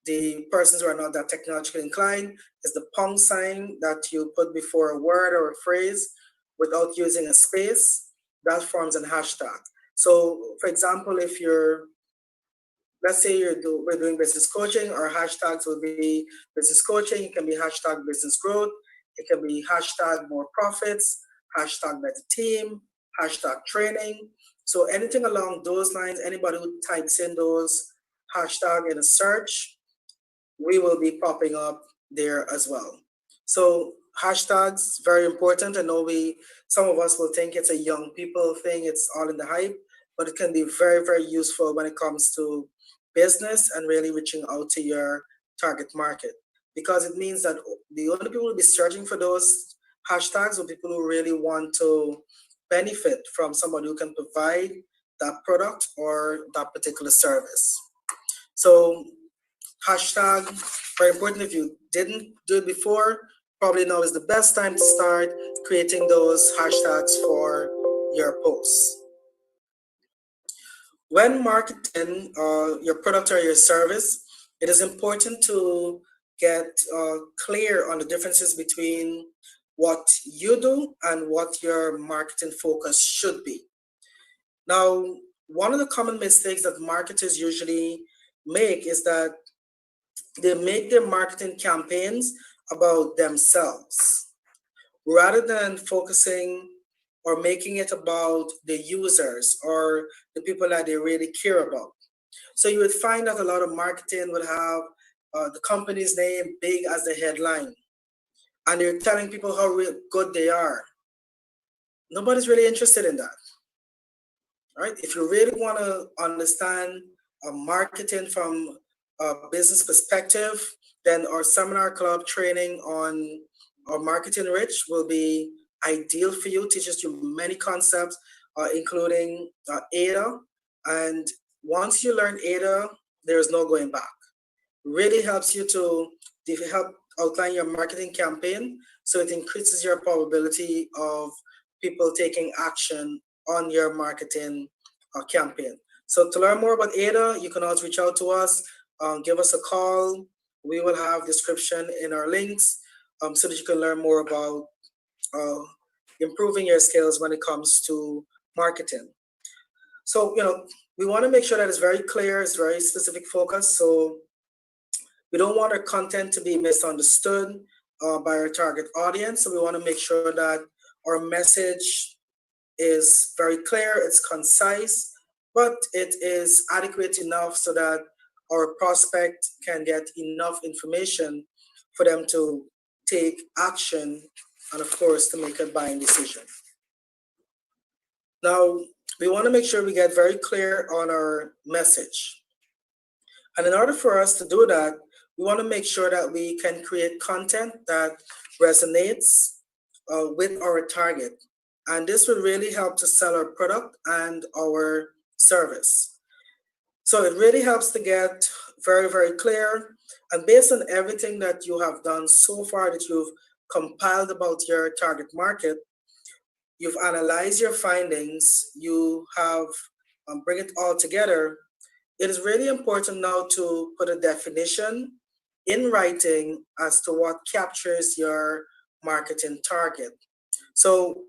the persons who are not that technologically inclined, is the pound sign that you put before a word or a phrase without using a space. That forms an hashtag. So, for example, if you're, let's say we're doing business coaching, our hashtags will be business coaching. It can be hashtag business growth. It can be hashtag more profits, hashtag better team, hashtag training. So anything along those lines, anybody who types in those hashtag in a search, we will be popping up there as well. So hashtags, very important. I know some of us will think it's a young people thing, it's all in the hype, but it can be very, very useful when it comes to business and really reaching out to your target market, because it means that the only people who will be searching for those hashtags are people who really want to benefit from somebody who can provide that product or that particular service. So hashtag, very important. If you didn't do it before, probably now is the best time to start creating those hashtags for your posts. When marketing your product or your service, it is important to get clear on the differences between what you do and what your marketing focus should be. Now, one of the common mistakes that marketers usually make is that they make their marketing campaigns about themselves rather than focusing or making it about the users or the people that they really care about. So you would find that a lot of marketing would have the company's name big as the headline, and they're telling people how good they are. Nobody's really interested in that, right? If you really want to understand marketing from a business perspective, then our seminar club training on our marketing rich will be ideal for you. Teaches you many concepts, including ADA. And once you learn ADA, there's no going back. Really helps you to help outline your marketing campaign, so it increases your probability of people taking action on your marketing campaign. So to learn more about ADA, you can always reach out to us, give us a call. We will have description in our links, so that you can learn more about uh, improving your skills when it comes to marketing. So, we want to make sure that it's very clear, it's very specific focus. So we don't want our content to be misunderstood by our target audience. So we want to make sure that our message is very clear, it's concise, but it is adequate enough so that our prospect can get enough information for them to take action and, of course, to make a buying decision. Now, we want to make sure we get very clear on our message. And in order for us to do that, we want to make sure that we can create content that resonates with our target. And this will really help to sell our product and our service. So it really helps to get very, very clear. And based on everything that you have done so far, that you've compiled about your target market, you've analyzed your findings, you have bring it all together. It is really important now to put a definition in writing as to what captures your marketing target. So,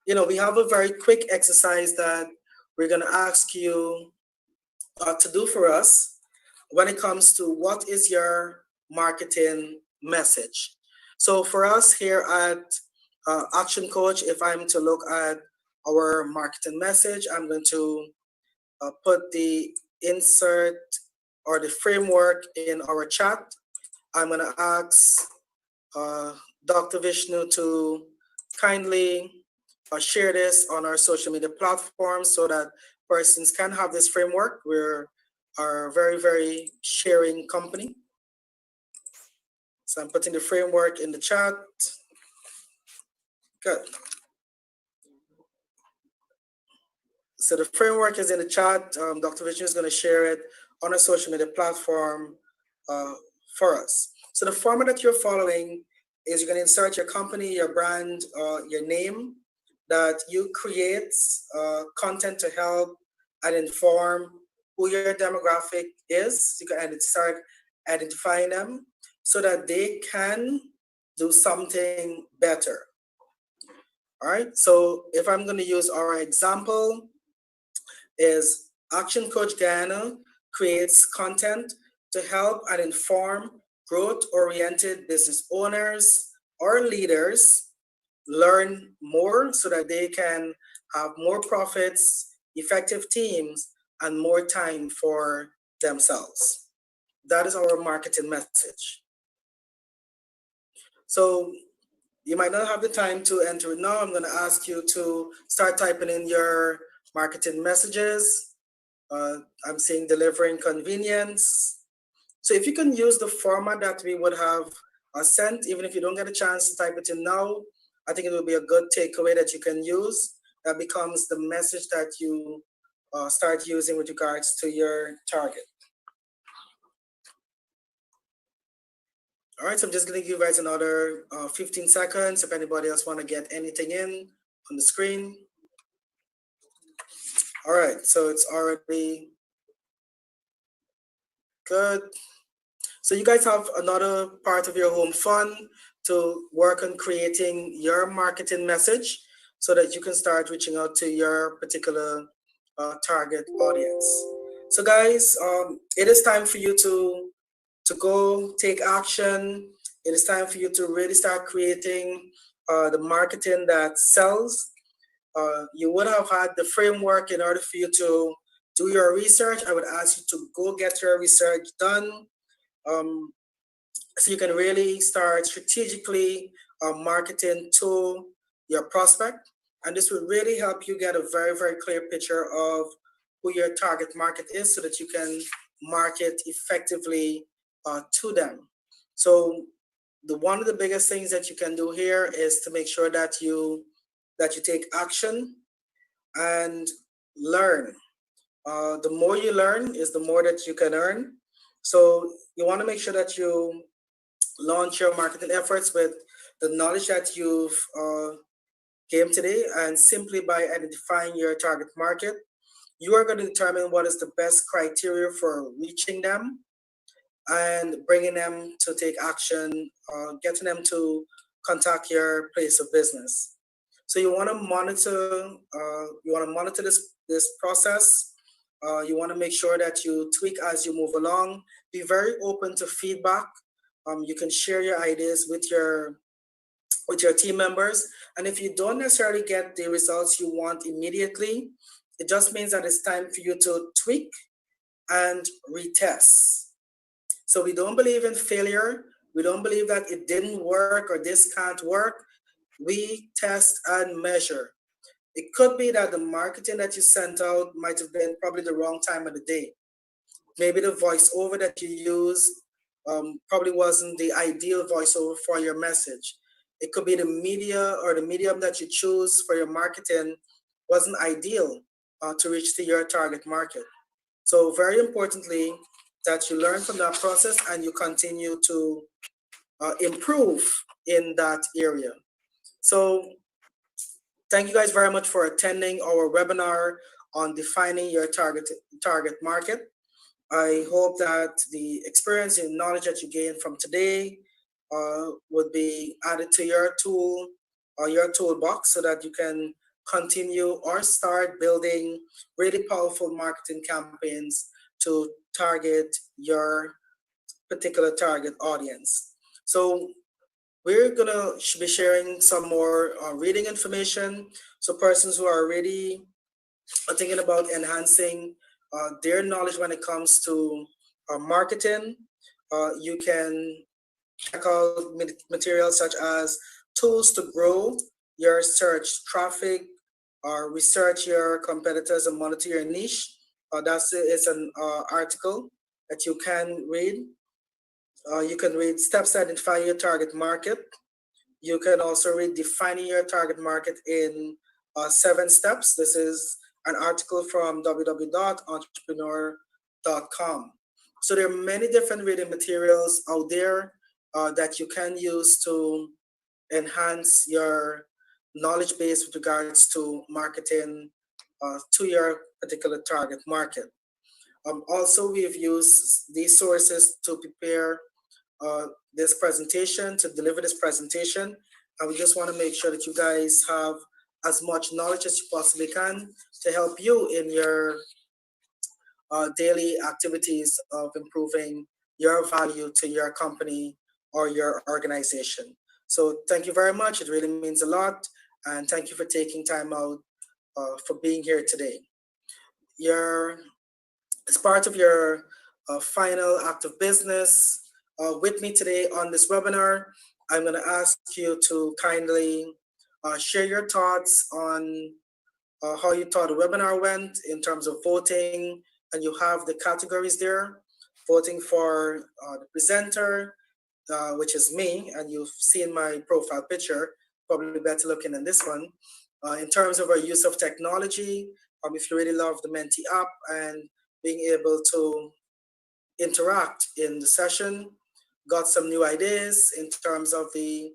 we have a very quick exercise that we're going to ask you to do for us when it comes to what is your marketing message. So for us here at Action Coach, if I'm to look at our marketing message, I'm going to put the insert or the framework in our chat. I'm going to ask Dr. Vishnu to kindly share this on our social media platforms so that persons can have this framework. We're a very, very sharing company. So I'm putting the framework in the chat. Good. So the framework is in the chat. Dr. Vishnu is going to share it on a social media platform for us. So the format that you're following is you're going to insert your company, your brand, your name, that you create content to help and inform who your demographic is. You can start identifying them so that they can do something better. All right, so if I'm going to use our example, is Action Coach Guyana creates content to help and inform growth-oriented business owners or leaders learn more so that they can have more profits, effective teams, and more time for themselves. That is our marketing message. So you might not have the time to enter it now. I'm going to ask you to start typing in your marketing messages. I'm saying delivering convenience. So if you can use the format that we would have sent, even if you don't get a chance to type it in now, I think it will be a good takeaway that you can use. That becomes the message that you start using with regards to your target. All right, so I'm just going to give you guys another 15 seconds if anybody else want to get anything in on the screen. All right, so it's already good. So you guys have another part of your home fun to work on creating your marketing message so that you can start reaching out to your particular target audience. So guys, it is time for you to go take action. It is time for you to really start creating the marketing that sells. You would have had the framework in order for you to do your research. I would ask you to go get your research done, um, so you can really start strategically marketing to your prospect. And this will really help you get a very, very clear picture of who your target market is so that you can market effectively to them. So the one of the biggest things that you can do here is to make sure that you take action and learn. The more you learn is the more that you can earn. So you want to make sure that you launch your marketing efforts with the knowledge that you've came today, and simply by identifying your target market, you are going to determine what is the best criteria for reaching them and bringing them to take action, getting them to contact your place of business. So you want to monitor. You want to monitor this process. You want to make sure that you tweak as you move along. Be very open to feedback. You can share your ideas with your team members. And if you don't necessarily get the results you want immediately, it just means that it's time for you to tweak and retest. So we don't believe in failure. We don't believe that it didn't work or this can't work. We test and measure. It could be that the marketing that you sent out might have been probably the wrong time of the day. Maybe the voiceover that you used probably wasn't the ideal voiceover for your message. It could be the media or the medium that you choose for your marketing wasn't ideal to reach to your target market. So very importantly, that you learn from that process and you continue to improve in that area. So thank you guys very much for attending our webinar on defining your target market. I hope that the experience and knowledge that you gained from today would be added to your tool or your toolbox so that you can continue or start building really powerful marketing campaigns to target your particular target audience. So we're gonna be sharing some more reading information. So persons who are already thinking about enhancing their knowledge when it comes to marketing, you can check out materials such as tools to grow your search traffic, research your competitors and monitor your niche. That's it's an article that you can read. You can read steps to identify your target market. You can also read defining your target market in 7 steps. This is an article from www.entrepreneur.com. So there are many different reading materials out there that you can use to enhance your knowledge base with regards to marketing to your particular target market. Also, we've used these sources to prepare this presentation, to deliver this presentation. And we just want to make sure that you guys have as much knowledge as you possibly can to help you in your daily activities of improving your value to your company or your organization. So thank you very much. It really means a lot. And thank you for taking time out for being here today. Your As part of your final act of business with me today on this webinar, I'm going to ask you to kindly share your thoughts on how you thought the webinar went in terms of voting, and you have the categories there: voting for the presenter, which is me, and you've seen my profile picture, probably better looking than this one. In terms of our use of technology, if you really love the Menti app and being able to interact in the session, got some new ideas in terms of the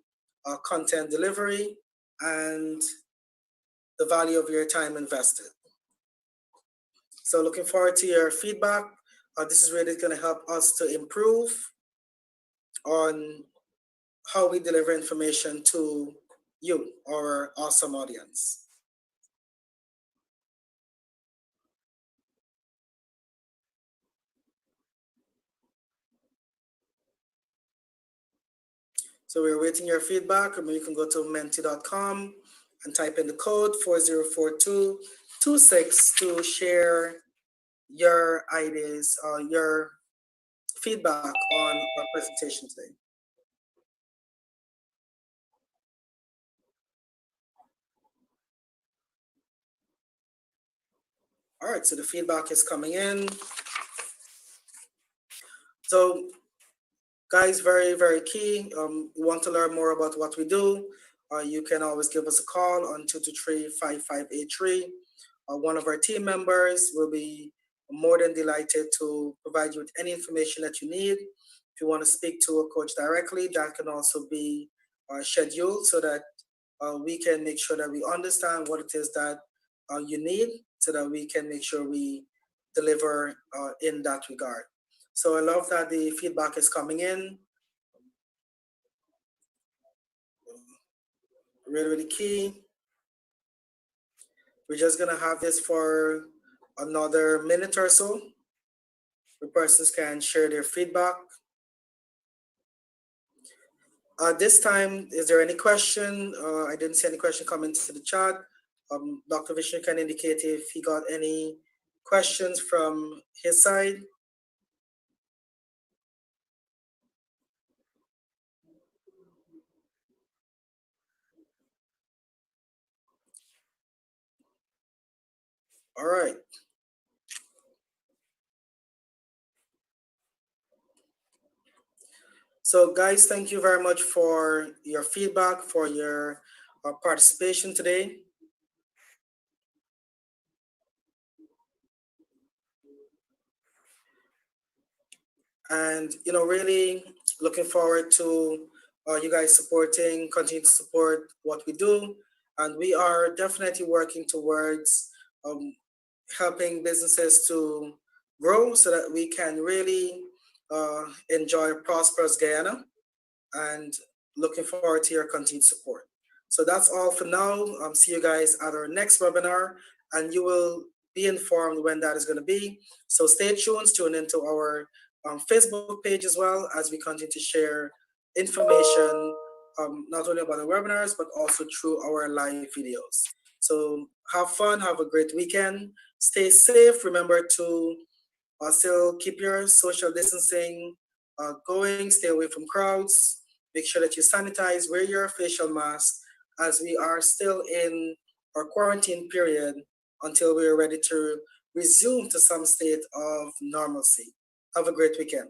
content delivery and the value of your time invested. So looking forward to your feedback. This is really going to help us to improve on how we deliver information to you, our awesome audience. So we're waiting your feedback. You can go to menti.com and type in the code 404226 to share your ideas, your feedback on our presentation today. All right, so the feedback is coming in. So guys, very, very key. You want to learn more about what we do, you can always give us a call on 223-5583. One of our team members will be more than delighted to provide you with any information that you need. If you want to speak to a coach directly, that can also be scheduled so that we can make sure that we understand what it is that you need so that we can make sure we deliver in that regard. So I love that the feedback is coming in. Really, really key. We're just gonna have this for another minute or so. The persons can share their feedback. This time, is there any question? I didn't see any question come into the chat. Dr. Vishnu can indicate if he got any questions from his side. All right. So, guys, thank you very much for your feedback, for your participation today. And, really looking forward to you guys supporting, continue to support what we do. And we are definitely working towards um, helping businesses to grow so that we can really enjoy prosperous Guyana, and looking forward to your continued support. So that's all for now. See you guys at our next webinar, and you will be informed when that is going to be. So stay tuned, tune into our Facebook page as well as we continue to share information, not only about the webinars, but also through our live videos. So have fun, have a great weekend, stay safe. Remember to still keep your social distancing going, stay away from crowds, make sure that you sanitize, wear your facial mask as we are still in our quarantine period until we are ready to resume to some state of normalcy. Have a great weekend.